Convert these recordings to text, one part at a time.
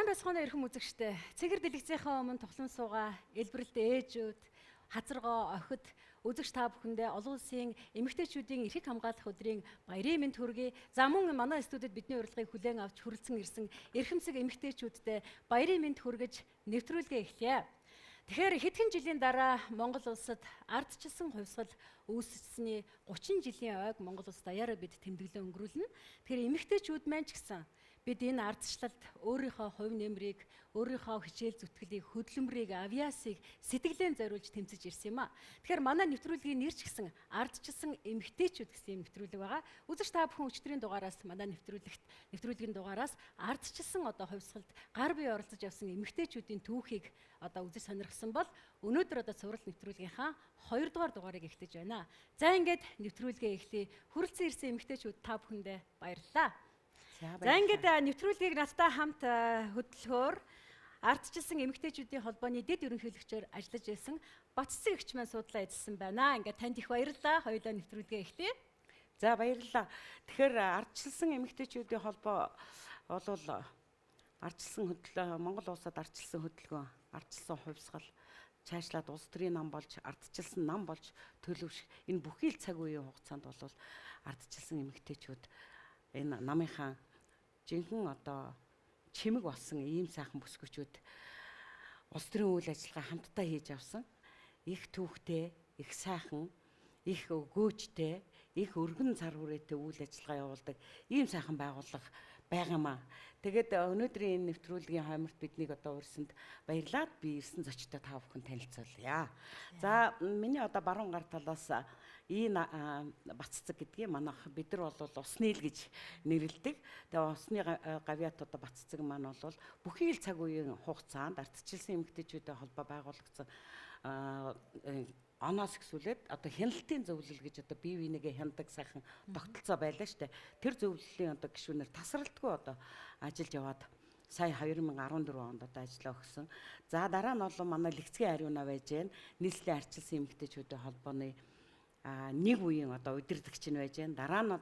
Сайн байцгаана эрхэм үзэгчдээ. Цэгэр дэлгэцийнхаа өмнө тоглон суугаа, элбэрэлт ээжүүд, хазаргоо, охид, үзэгч та бүхэндээ олон улсын эмэгтэйчүүдийн эрхийг хамгаалах өдрийн баярын мэнд хүргэе. За мөн манай студид бидний урилгыг хүлээн авч хүрэлцэн ирсэн эрхэмсэг эмэгтэйчүүдтэй баярын мэнд хүргэж нэвтрүүлгээ эхлэе. Тэгэхээр хэдхэн жилийн дараа Монгол улсад ардчилсан хувьсгал үүссэний 30 жилийн ойг Монгол улс даяараа бид тэмдэглээ өнгөрүүлнэ. Тэгэхээр эмэгтэйчүүд маань ч гэсэн бид энэ ардчлалд өөрийнхөө хувь нэмрийг, өөрийнхөө хичээл зүтгэлийг, хөдөлмөрийг, авьяасыг сэтгэлэн зориулж тэмцэж ирсэн юм а. Тэгэхээр манай нэвтрүүлгийн нэр ч гэсэн ардчилсан эмэгтэйчүүд гэсэн нэвтрүүлэг байгаа. Үзэгч та бүхэн өчтөрийн дугаараас манай нэвтрүүлгийн дугаараас ардчилсан хувьсгалд гар бие оролцож явсан эмэгтэйчүүдийн түүхийг үзэж сонирхсан бол өнөөдөр цуврал нэвтрүүлгийнхаа 2 дугаар дугаарыг эхлэж байна. За ингээд нэвтрүүлгээ эхлэе. Хүрэлцэн ирсэн эмэгтэйчүүд та бүхэндээ баярлалаа. За ингээд нэвтрүүлгийг надтай хамт хөтлөхөөр ардчилсан эмэгтэйчүүдийн холбооны дэд ерөнхийлөгчөөр ажиллаж байсан Батцэг эгч маань суудлаа эзэлсэн байна. Ингээд танд их баярлалаа. Хоёулаа нэвтрүүлгээ эхлэе. За баярлалаа. Тэгэхээр ардчилсан эмэгтэйчүүдийн холбоо болвол ардчилсан хөдөлгөөн Монгол улсад ардчилсан хөдөлгөөн, ардчилсан хувьсгал цаашлаад улс төрийн нам болж, ардчилсан нам болж төлөвшөх энэ бүхий л цаг үеийн хугацаанд бол ардчилсан эмэгтэйчүүд энэ намынхаа жинхэнэ чимэг болсон ийм сайхан бүсгүүчүүд улс төрийн үйл ажиллагаа хамтдаа хийж авсан их түүхтэй, их сайхан, их өгөөжтэй, их өргөн цар хүрээтэй үйл ажиллагаа явуулдаг ийм сайхан байгууллага байгаамаа. Тэгээд өнөөдрийн энэ нэвтрүүлгийн хойморт биднийг урьсанд баярлаад би ирсэн зочдтой та бүхэн танилцуулъя. За миний баруун гар талаас Батцэг гэдгийг манайх бид нар бол усны ил гэж нэрлэдэг. Тэгээ усны гавьяат Батцэг маань бол бүхий л цаг үеийн хугацаанд ардчилсан эмэгтэйчүүдийн холбоо байгуулагдсан оноос ихсүүлээд хяналтын зөвлөл гэж бие бинийгээ хяндаг сайхан тогтолцоо байлаа штэ. Тэр зөвлөлийн гишүүнээр тасралтгүй ажиллаж яваад сая 2014 онд ажиллаа өгсөн. За дараа нь бол манай Лэгцгийн ариуна байж гэн нийслэлийн ардчилсан эмэгтэйчүүдийн холбооны нэг үеийн удирдагч нь байж гэн. Дараа нь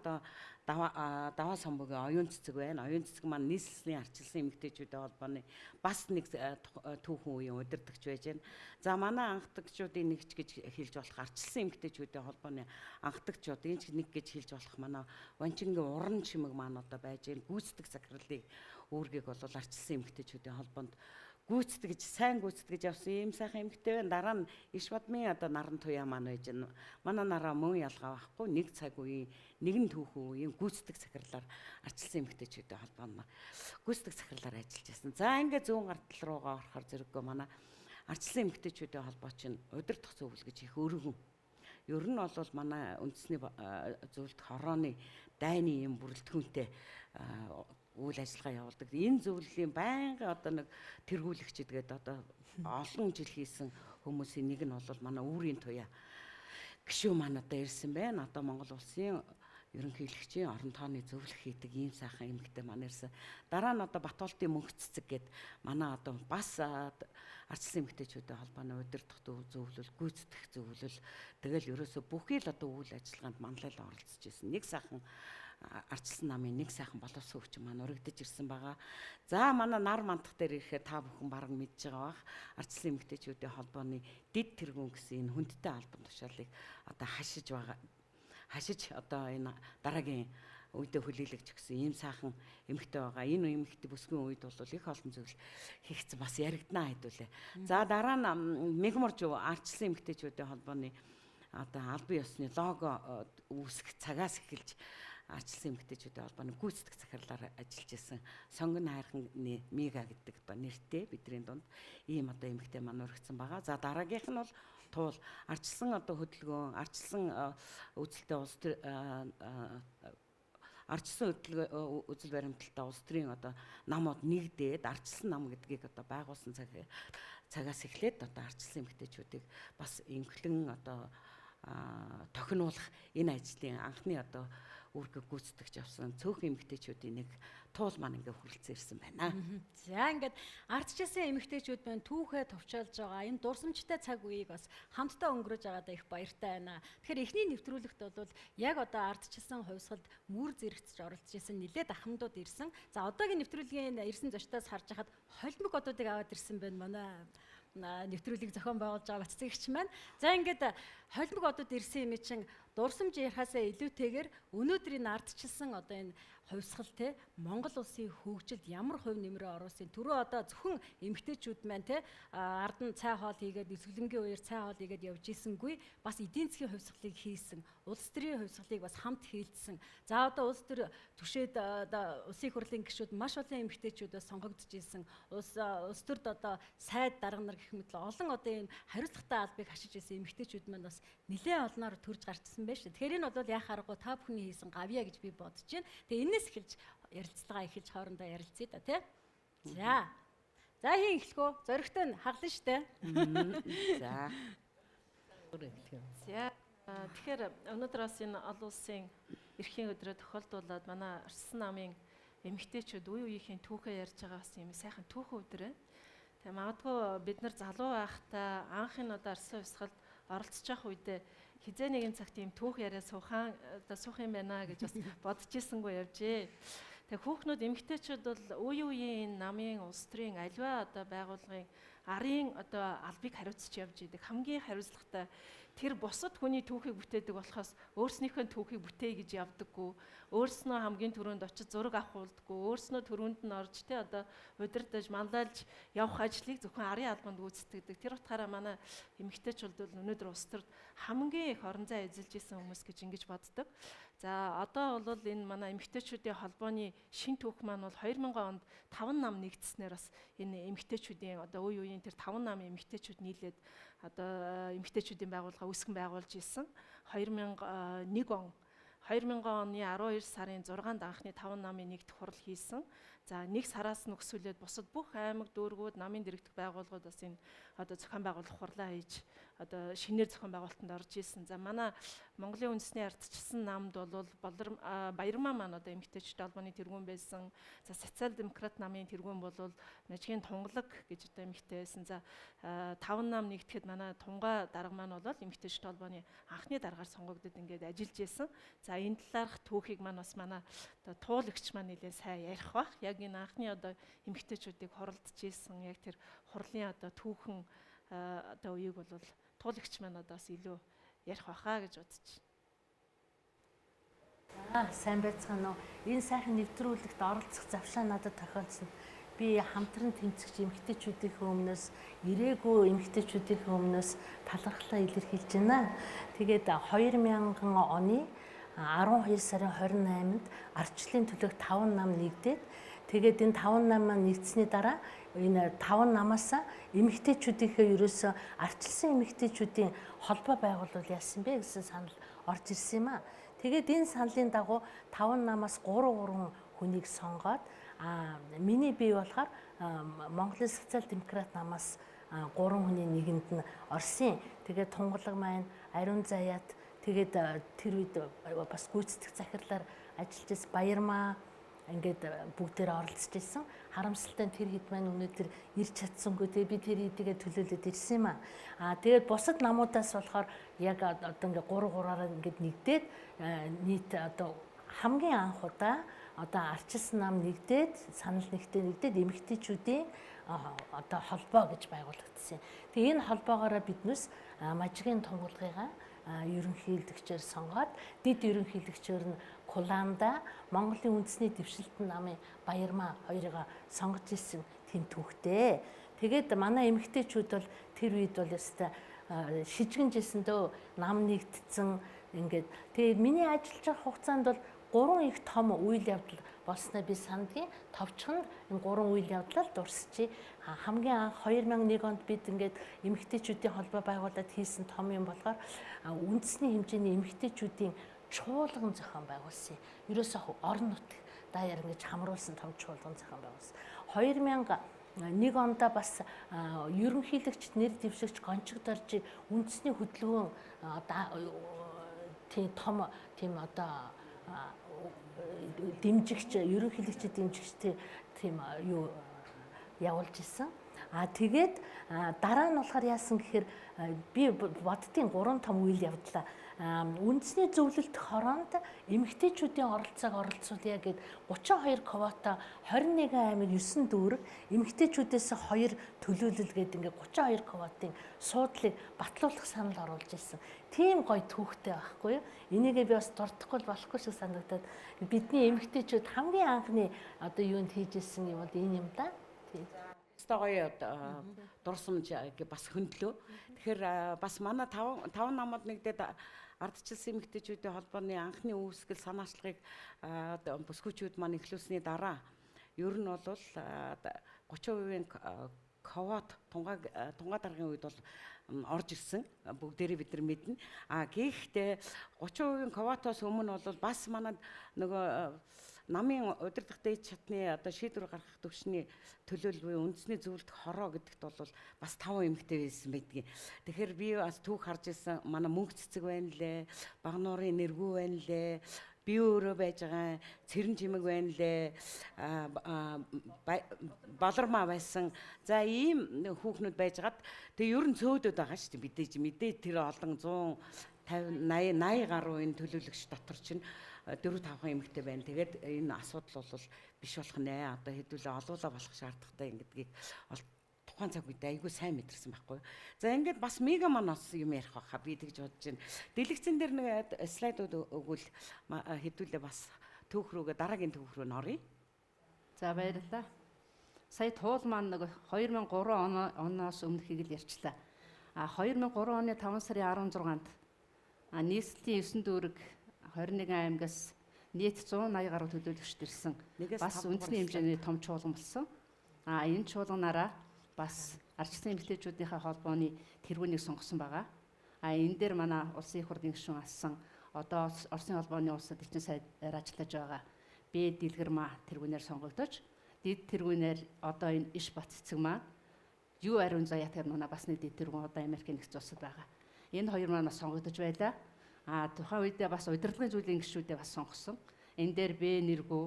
даваа самбогийн оюун цэцэг байна. Оюун цэцэг маань нийслэлийн ардчилсан эмэгтэйчүүдийн холбооны бас нэг түүхэн үеийн удирдагч байж гэн. За манай анхдагчдын нэгч гэж хэлж болох ардчилсан эмэгтэйчүүдийн холбооны анхдагчуд энэ нэг гэж хэлж болох манай Ванчингийн уран чимэг маань байж гэн. Гүйцэтгэх захирлыг үүргийг бол ардчилсан эмэгтэйчүүдийн холбоонд гүйцэтгэж сайн гүйцэтгэж явсан ийм сайхан эмэгтэй байна. Дараа нь Иш бадмын наран туяа маань байж гэн. Манай нараа мөн ялгаа байхгүй нэг цаг үеийн нэгэн түүхэн үеийн гүйцэтгэх захирлаар ардчилсан эмэгтэйчүүдийн холбоонд гүйцэтгэх захирлаар ажиллаж байсан. За ингээд зүүн гартал руугаа орохоор зэрэггүй манай ардчилсан эмэгтэйчүүдийн холбоо чинь удирдах зөвлөл гэж их өргөн. Ер нь бол манай үндэсний зөвлөлт хорооны дайны юм бүрэлдэхүүнтэй үйл ажиллагаа явуулдаг. Энэ зөвлөлийн байнгын нэг тэргүүлэгч гэдэг олон жил хийсэн хүмүүсийн нэг нь бол манай үүрийн туяа гишүүн маань ирсэн байна. Монгол улсын ерөнхийлөгчийн орон тооны зөвлөх хийдэг ийм сайхан эмэгтэй маань ирсэн. Дараа нь Батуултын мөнх цэцэг гээд манай бас ардчилсан эмэгтэйчүүдийн холбооны удирдах зөвлөл, гүйцэтгэх зөвлөл тэгэл ерөөсө бүхий л үйл ажиллагаанд манлайлан оролцож ирсэн. Нэг сайхан ардчилсан намын нэг сайхан боловсон өвчин маань урагдж ирсэн байгаа. За манай нар мандах дээр ирэхэд та бүхэн баран мэдж байгаа бах. Ардчилсан эмэгтэйчүүдийн холбооны дэд тэргүүн гэсэн энэ хүндтэй албан тушаалыг хашиж энэ дараагийн үедээ хүлээлгэж өгсөн ийм сайхан эмэгтэй байгаа. Энэ эмэгтэй бүсгүйн үед бол их олон зүйл хийгдсэн бас яригднаа хэдүүлээ. За дараа нь мегморж ардчилсан эмэгтэйчүүдийн холбооны албан ёсны лого үүсгэх цагаас эхэлж ардчилсан эмэгтэйчүүдийн холбооны гүйцэтгэх захирлаар ажиллаж исэн Сонгон хайрханы Мига гэдэг нэртэй бидний дунд ийм эмэгтэй маань өргөцсөн байгаа. За дараагийнх нь бол туул ардчилсан хөдөлгөөн, ардчилсан үзэлтэй улс төр ардчилсан үзэл баримталтай улс төрийн намууд нэгдээд ардчилсан нам гэдгийг байгуулсан цагаас эхлээд ардчилсан эмэгтэйчүүдийг бас эмхлэн тохинуулах энэ ажлын анхны үүрэг гүйцэтгэж явсан цөөхөн эмэгтэйчүүдийн нэг туул маань ингээ хүрэлцэн ирсэн байна. За ингээд ардчилсан эмэгтэйчүүд байна түүхээ товчоолж байгаа энэ дурсамжтай цаг үеийг бас хамтдаа өнгөрөөж байгаадаа их баяртай байна. Тэгэхээр эхний нэвтрүүлэгт бол яг одоо ардчилсан хувьсгалд мөр зэрэгцэж оролцож исэн нэлээд ахмадууд ирсэн. За одоогийн нэвтрүүлгийн ирсэн зочдоос харж хахад холимог одуудыг аваад ирсэн байна манай нэвтрүүлгийг зохион байгуулж байгаа баццэгч маань. За ингээд холимог одод ирсэн юм чинь дурсамж ярихаасаа илүүтэйгээр өнөөдрийн ардчилсан одоо энэ хувьсгал те Монгол улсын хөгжилд ямар хувь нэмрээ оруулсан түрүү одоо зөвхөн эмэгтэйчүүд маань те ард нь цай хоол хийгээд эсвэлэнгийн үеэр цай хоол хийгээд явж ийсэнгүй бас эдийн засгийн хувьсгалыг хийсэн улс төрийн хувьсгалыг бас хамт хийлдсэн. За одоо улс төр түшээд одоо улсын хурлын гишүүд маш олон эмэгтэйчүүдээс сонгогдож ийсэн улс төрд одоо сайд дарга нар гэх мэт олон одоо энэ хариуцлагатай албыг хашиж ийсэн эмэгтэйчүүд маань бас нэлээд олноор төрж гарчсан байна шүү. Тэгэхээр энэ бол яхаа аргагүй та бүхний хийсэн гавья гэж би бодож байна. Тэгээ энэс эхэлж ярилцлагаа эхэлж хоорондоо ярилцъя да тий. За хин эхлэх үү? Зоригтой нь хаглан штэ. За. За тэгэхээр өнөөдөр бас энэ олон улсын эрхийн өдрөө тохиолдуулаад манай Арчилсан намын эмэгтэйчүүд үе үеийн түүхээ ярьж байгаа бас юм сайхан түүхэн өдөр байна. Тэгээ магадгүй бид нар залуу байхдаа анхын одоо Арчилсан хувьсгалд оролцож явах үедээ хизээ нэгэн цагт ийм түүх яриа суух юм байна гэж бас бодож ирсэнгүй явжээ. Тэгээ хүүхнүүд эмэгтэйчүүд бол үе үеийн намын улс төрийн аливаа одоо байгууллагын арын одоо албыг хариуцж явж идэг хамгийн хариуцлагатай тэр бусад хүний түүхийг бүтээдэг болохоос өөрснийхөө түүхийг бүтээе гэж явдаггүй. Өөрснөө хамгийн түрүүнд очиж зураг авахулдаггүй. Өөрснөө түрүүнд нь орж те одоо удирдах, манлайлж явах ажлыг зөвхөн арын албанд гүйцэтгэдэг. Тэр утгаараа манай эмэгтэйчүүд бол өнөөдөр улс төрд хамгийн их орон зай эзэлж исэн хүмүүс гэж ингэж боддог. За одоо бол энэ манай эмэгтэйчүүдийн холбооны шин түүх маань бол 2000 онд 5 нам нэгдснээр бас энэ эмэгтэйчүүдийн одоо үе үеийн тэр 5 намын эмэгтэйчүүд нийлээд одоо эмэгтэйчүүдийн байгууллага үүсгэн байгуулж исэн 2001 он 2000 оны 12 сарын 6-нд анхны 5 намын нэгдэх хурал хийсэн. За нэг сараас нөхсүүлээд бусад бүх аймаг дүүргүүд намын дэргэдэх байгууллагууд бас энэ одоо зохион байгуулах хурлаа хийж одоо шинээр зохион байгуулалтанд орж исэн. За манай Монголын үндэсний ардчилсан намд бол Баярмаа маань одоо эмэгтэйчүүд албаны тэргүүн байсан. За социал демократ намын тэргүүн бол Нажгийн Тунгалаг гэж одоо эмэгтэй байсан. За 5 нам нэгдэхэд манай Тунгаа дарга маань бол эмэгтэйчүүд албаны анхны даргаар сонгогдод ингээд ажиллаж исэн. За энэ талаарх түүхийг маань бас манай одоо туулагч маань нэлээд сайн ярих бах. Яг энэ анхны одоо эмэгтэйчүүдийг хуралдаж исэн яг тэр хурлын одоо түүхэн одоо үеийг бол туулагч маань одоо бас илүү ярих баха гэж бодож байна. Сайн байцгаана уу? Энэ сайхан нэвтрүүлэгт оролцох завшаа надад тохиолдсон. Би хамтран тэмцэгч эмэгтэйчүүдийн өмнөөс ирээгүй эмэгтэйчүүдийн өмнөөс талархлаа илэрхийлж байна. Тэгээд 2000 оны 12 сарын 28-нд ардчлалын төлөөх 5 нам нэгдээд тэгээд энэ 5 нам маань нэгдсэний дараа энэ 5 намаас эмэгтэйчүүдийнхээ ерөөсөө ардчилсан эмэгтэйчүүдийн холбоо байгуулвал яасан бэ гэсэн санал орж ирсэн юм аа. Тэгээд энэ саналын дагуу 5 намаас 3 хүнийг сонгоод миний бие болохоор Монголын социал демократ намаас 3 хүний нэгэнд нь орсон. Тэгээд Тунгалаг маань Ариун Заяат тэгээд тэр үед бас гүйцэтгэх захирлаар ажиллаж байсан Баярмаа ингээд бүгдээр оролцож ирсэн. Харамсалтай тэр хэд маань өнөөдөр ирч чадсангүй. Тэгээ би тэр хэдийгээ төлөөлөд ирсэн юм аа. Тэгээд бусад намуудаас болохоор яг одоо ингээд 3-3-аар ингээд нэгдээд нийт одоо хамгийн анх удаа одоо ардчилсан нам нэгдээд санал нэгдээд эмэгтэйчүүдийн одоо холбоо гэж байгуулагдсан. Тэгээ энэ холбоогоороо биднээс Мажгийн Тунгалгыгаа ерөнхийлөгчөөр сонгоод дэд ерөнхийлөгчөөр нь Куланда Монголын үндэсний дэвшилтэн намын Баярмаа хоёрыг сонгож ирсэн тэнд түүхтэй. Тэгээд манай эмэгтэйчүүд бол тэр үед бол ёстой шижгэн жисэндөө нам нэгдсэн ингээд тэгээд миний ажиллаж байгаа хугацаанд бол 3 их том үйл явдал болсноо би сандгийн товчхонд энэ 3 үйл явдлаа дурсчи. Хамгийн анх 2001 онд бид ингээд эмэгтэйчүүдийн холбоо байгуулад хийсэн том юм болохоор үндэсний хэмжээний эмэгтэйчүүдийн чуулган зохион байгуулсан. Ерөөсөө орон нутг даяар ингэж хамруулсан том чуулган зохион байгуулсан. 2001 онд бас ерөнхийлөгч нэр дэвшигч гончигдорж үндэсний хөдөлгөөн тийм том тийм одоо дэмжигч, ерөнхийлөгч дэмжигчтэй тийм юу явуулж исэн. Тэгээд дараа нь болохоор яасан гэхээр би боддгийн 3 том үйл явдлаа. Үндэсний зөвлөлт хороонд эмэгтэйчүүдийн оролцоог оролцуулъя гэд 32 квота 21 аймаг 9 дүүрэг эмэгтэйчүүдээс 2 төлөөлөл гээд ингээ 32 квотын суудлыг батлуулах санал оруулж ирсэн. Тийм гоё түүхтэй байхгүй юу? Энийгээ би бас дурдахгүй болохгүй шиг санагдаад бидний эмэгтэйчүүд хамгийн анхны одоо юунд хийж ирсэн юм бол энэ юм да. Гоё дурсамж бас хөндлөө. Тэгэхээр бас манай 5 намууд нэгдээд ардчилсан эмэгтэйчүүдийн холбооны анхны үүсгэл санаачлагыг бүсгүйчүүд маань эхлүүлсний дараа ер нь бол 30% квот тунгаа даргын үед бол орж ирсэн. Бүгдээрээ бид нар мэднэ. Гэхдээ 30% квотоос өмнө бол бас манай нөгөө намын удирдах дээд чатны одоо шийдвэр гаргах төвшний төлөөлөл үндэсний зөвлөлт хороо гэдэгт бол бас 5 эмэгтэй байсан байдгийг. Тэгэхээр би бас түүх харж ирсэн. Манай мөнх цэцэг байна лээ, баг нуурын нэргүү байна лээ, би өөрөө байж байгаа цэрэн чимэг байна лээ, балармаа байсан. За ийм хүүхнүүд байжгаад тэгээ ер нь цөөдөд байгаа шүү дээ. Мэдээж тэр олон 150 80 гаруй энэ төлөөлөгч дотор чинь 4-5 эмэгтэй байна. Тэгээд энэ асуудал бол биш болох нэ. Одоо хэдүүлээ олуулаа болох шаардлагатай ингэдгийг тухайн цаг үед айгүй сайн мэдэрсэн байхгүй. За ингээд бас мега манаас юм ярих байхаа би тэгж бодож байна. Дэлгэцэн дээр нэг слайдууд өгвөл хэдүүлээ бас түүх рүүгээ дараагийн түүх рүү н оръё. За баярлалаа. Сая туул маань нэг 2003 оноос өмнөхийг л ярьчлаа. 2003 оны 5 сарын 16-нд нийслэлийн 9 дүүрэг 21 аймгаас нийт 180 гаруй төлөөлөгчд ирсэн. Бас үндэсний хэмжээний том чуулган болсон. Энэ чуулганаараа бас ардчилсан эмэгтэйчүүдийнхээ холбооны тэргүүнийг сонгосон байгаа. Энэ дээр манай улсын их хурлын гишүүн асан одоо Оросын холбооны улсад элчин сайдаар ажиллаж байгаа Б Дэлгэрмаа тэргүүнээр сонгогдож, дид тэргүүнээр одоо энэ иш бат цэцэг маань Юу ариун заяа тэр нуна бас нэг дид тэргүүн одоо Америкийн нэгдсэн улсад байгаа. Энэ хоёр маань бас сонгогдож байлаа. Тухайн үедээ бас удирдлагын зүйлийн гишүүдээ бас сонгосон. Энэ дээр Б нэргүү,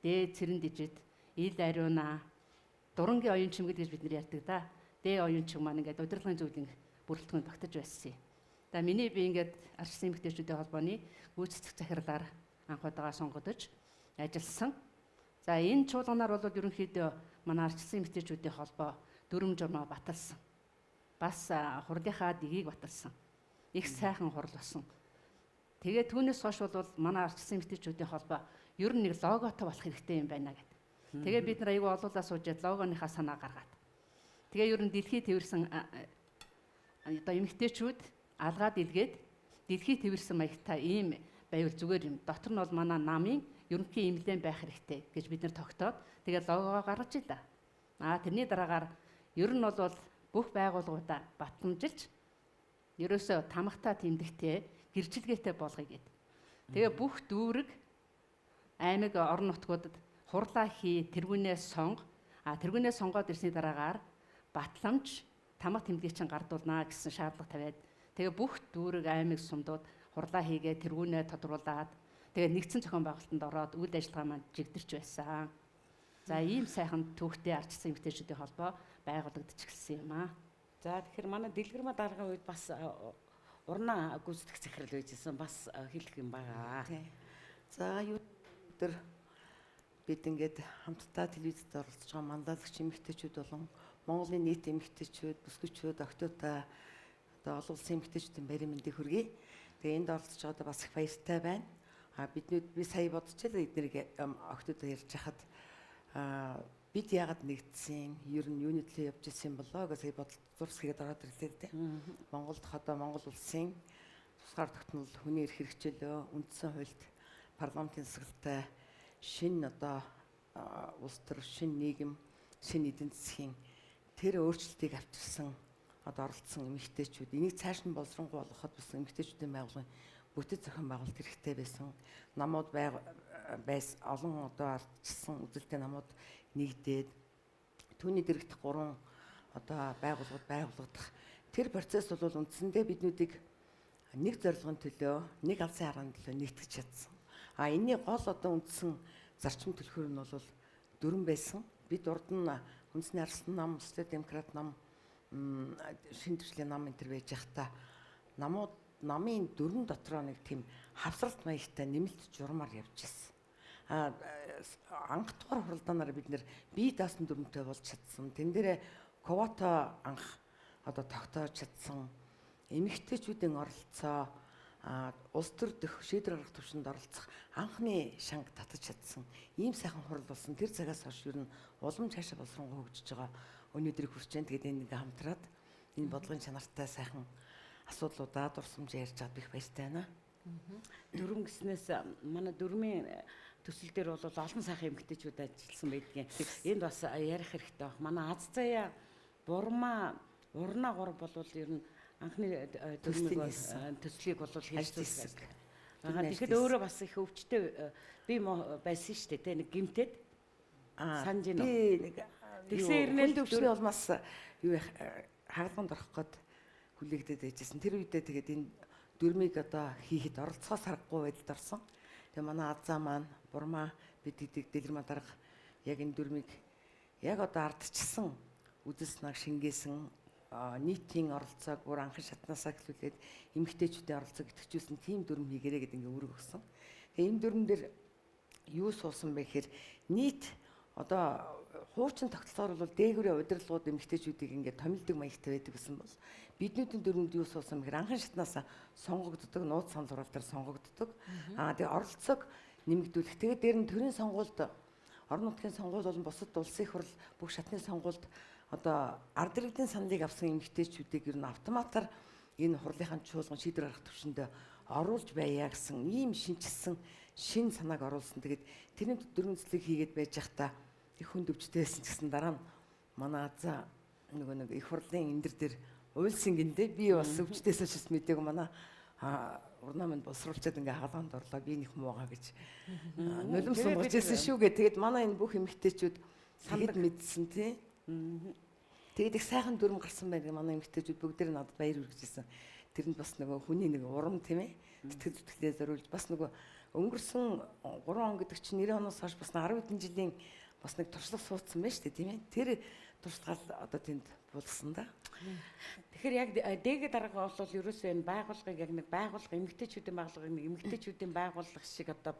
Д цэрэн дижид, Ил ариунаа, дурангийн оюун чимгэл гэж бид нар ярьдаг да. Д оюун чим маань ингээд удирдлагын зүйлийн бүрэлдэхүүн тогтож байсан юм. Миний би ингээд ардчилсан эмэгтэйчүүдийн холбооны гүйцэтгэх захирлаар анх удаага сонгогдож ажилласан. За энэ чуулганаар бол ерөнхийдөө манай ардчилсан эмэгтэйчүүдийн холбоо дүрм журмаа баталсан. Бас хурлынхаа дгийг баталсан. Их сайхан хурл болсон. Тэгээд түүнээс хойш бол манай ардчилсан эмэгтэйчүүдийн холбоо ер нь нэг логотой болох хэрэгтэй юм байна гэдэг. Тэгээд бид нар аягүй олуулаа суужаад логоныхаа санаа гаргаад. Тэгээ ер нь дэлхий тэрсэн одоо эмэгтэйчүүд алгаад илгээд дэлхий тэрсэн маягтай ийм байвал зүгээр юм. Дотор нь бол манай намын ерөнхий эмнэлэн байх хэрэгтэй гэж бид нар тогтоод тэгээд логоо гаргаж илаа. Тэрний дараагаар ер нь бол бүх байгууллагуудаа батламжилж ерөөсөө тамхтай тэмдэгтэй гэрчилгээтэй болгоё гэд. Тэгээ бүх дүүрэг аймаг орон нутгуудад хурлаа хий, тэргүүнээ сонго. Тэргүүнээ сонгоод ирсний дараагаар батламж тамга тэмдгийг чинь гардуулнаа гэсэн шаардлага тавиад тэгээ бүх дүүрэг аймаг сумдууд хурлаа хийгээ тэргүүнээ тодруулаад тэгээ нэгдсэн зохион байгуулалтанд ороод үйл ажиллагаа маань жигдэрч байсан. За ийм сайхан түүхтэй ардчилсан эмэгтэйчүүдийн холбоо байгуулагдаж эхэлсэн юм аа. За тэгэхээр манай дэлгэрмаа даргын үед бас урнаа гүйцэтгэх захирал байжсэн бас хэлэх юм байгаа. За юу өдөр бид ингээд хамтдаа телевизэд оролцож байгаа манлайлагч эмэгтэйчүүд болон Монголын нийт эмэгтэйчүүд, бүсгүйчүүд, октотой одоо олон улсын эмэгтэйчүүдийн барийн мэндийг хүргэе. Тэгээ энд оролцож байгаадаа бас их баяртай байна. Би сая бодчихлаа эднийг октодоо ярьж хахад бид яагаад нэгдсэн, ер нь юуны төлөө явж ирсэн болоо гэж сая зурс хийгээд ороод ирлээ дээ. Монголд одоо Монгол улсын тусгаар тогтнол хүний эрх хэрэгжүүлөө, үндсэн хуульд парламентын засаглалтай шинэ одоо улс төр, шинэ нийгэм, шинэ эдийн засгийн тэр өөрчлөлтийг авчирсан одоо оролцсон эмэгтэйчүүд энийг цааш нь боловсронгуй болгоход бас эмэгтэйчүүдийн байгууллагын бүтэц зохион байгуулалт хэрэгтэй байсан. Намууд байсан олон одоо ардчилсан үзэлтэй намууд нэгдээд түүний дэрэгдэх 3 одоо байгуулагдах тэр процесс бол үндсэндээ биднүүдийг нэг зорилгын төлөө, нэг алсын харганы төлөө нэгтгэж чадсан. Энэний гол одоо үндсэн зарчим төлхөр нь бол 4 байсан. Бид урд нь үндэсний арслан нам, социал демократ нам, шин төвчлийн нам энэ төр байж байхдаа намын 4 дотроо нэг тийм хавсралт маягтай нэмэлт журмаар явж ирсэн. Анх дугаар хуралдаанаар бид нэр бие даасан дүрмтэй болж чадсан. Тэн дээрээ квота анх одоо тогтоож чадсан. Эмэгтэйчүүдийн оролцоо улс төр дэх шийдвэр гаргах төвшөнд оролцох анхны шанг татаж чадсан. Ийм сайхан хурал болсон. Тэр цагаас хойш ер нь улам цаашаа боловсронгуй хөгжиж байгаа. Өнөөдрийг хүрч байна. Тэгээд энэ ингээ хамтраад энэ бодлогын чанартай сайхан асуудлуудаа дурсамж ярьж чаддаг их баяртай байна. Дүрм гэснээс манай дүрмийн төсөл дээр бол олон сайхан эмэгтэйчүүд ажилласан байдгийн. Энд бас ярих хэрэгтэй баг. Манай Аз заяа Бурма Урна 3 болвол ер нь анхны төслийг бол хийсэн. Тэгэхээр өөрөө бас их өвчтэй би байсан шүү дээ. Нэг гимтэд санаж байна. Би нэг тэгсэн ирнэл төвчний улмаас юу хаалганд орох гээд хүлээгдээд байжсэн. Тэр үедээ тэгээд энэ дүрмийг одоо хийхэд оролцоос харахгүй байдалд орсон. Тэгээ манай Азаа маань Бурма бид гэдэг дэлгэрмаа дарга яг энэ дүрмийг яг одоо ардчилсан үдэс нар шингээсэн нийтийн оролцоог бүр анхан шатнаасаа эхлүүлээд эмэгтэйчүүдийн оролцоог идэвхжүүлсэн тийм дүрм хийгэрээ гэдэг ингээ үүрэг өгсөн. Тэгээ энэ дүрмэн дээр юу суусан бэ гэхээр нийт одоо хуучин тогтолцоор бол дээгүүрийн удирдлагууд эмэгтэйчүүдийг ингээ томилдог маягтай байдаг гэсэн бол биднүүдийн дүрмэнд юу суусан бэ гэхээр анхан шатнаасаа сонгогддог, нууц санал хураалтаар сонгогддог. Тэгээ оролцоог нэмэгдүүлэх. Тэгээд дээр нь төрийн сонгуульд орон нутгийн сонгуул болон бусад улсын их хурл бүх шатны сонгуульд одоо ард иргэдийн саналыг авсан эмэгтэйчүүдийг ер нь автоматар энэ хурлынхаа чуулган шийдвэр гаргах төвшөндөө оруулж байя гэсэн ийм шинжилсэн шин санааг оруулсан. Тэгээд тэрний дөрвөн цэцлэг хийгээд байж байхдаа их хүнд өвчтэйсэн ч гэсэн дараа нь манай Азаа нэг их хурлын эндэр дээр уйлсан гиндээ би бас өвчтэйсээ ч мэдээгүй манай урнаа минь боловсруулчаад ингээ хаалганд орлоо би нэг муугаа гэж нулимс сумгаж ирсэн шүүгээ. Тэгээд манай энэ бүх эмэгтэйчүүд санаад мэдсэн тий. Тэгээд их сайхан дүрм гарсан байдаг манай эмэгтэйчүүд бүгдээр надад баяр хүргэжсэн. Тэрэнд бас нөгөө хүний нэг урам тийм ээ. Тэтгэл зүтгэлээ зориулж бас нөгөө өнгөрсөн 3 он гэдэг чинь 90 оноос хойш бас 10 хэдэн жилийн бас нэг туршлага суудсан байна шүү дээ тийм ээ. Тэр туршлагаа одоо тэнд булгасан да. Тэгэхээр яг дээг дарга бол ерөөсөө энэ байгууллагыг яг нэг байгууллага эмэгтэйчүүдийн байгууллагыг нэг эмэгтэйчүүдийн байгууллага шиг одоо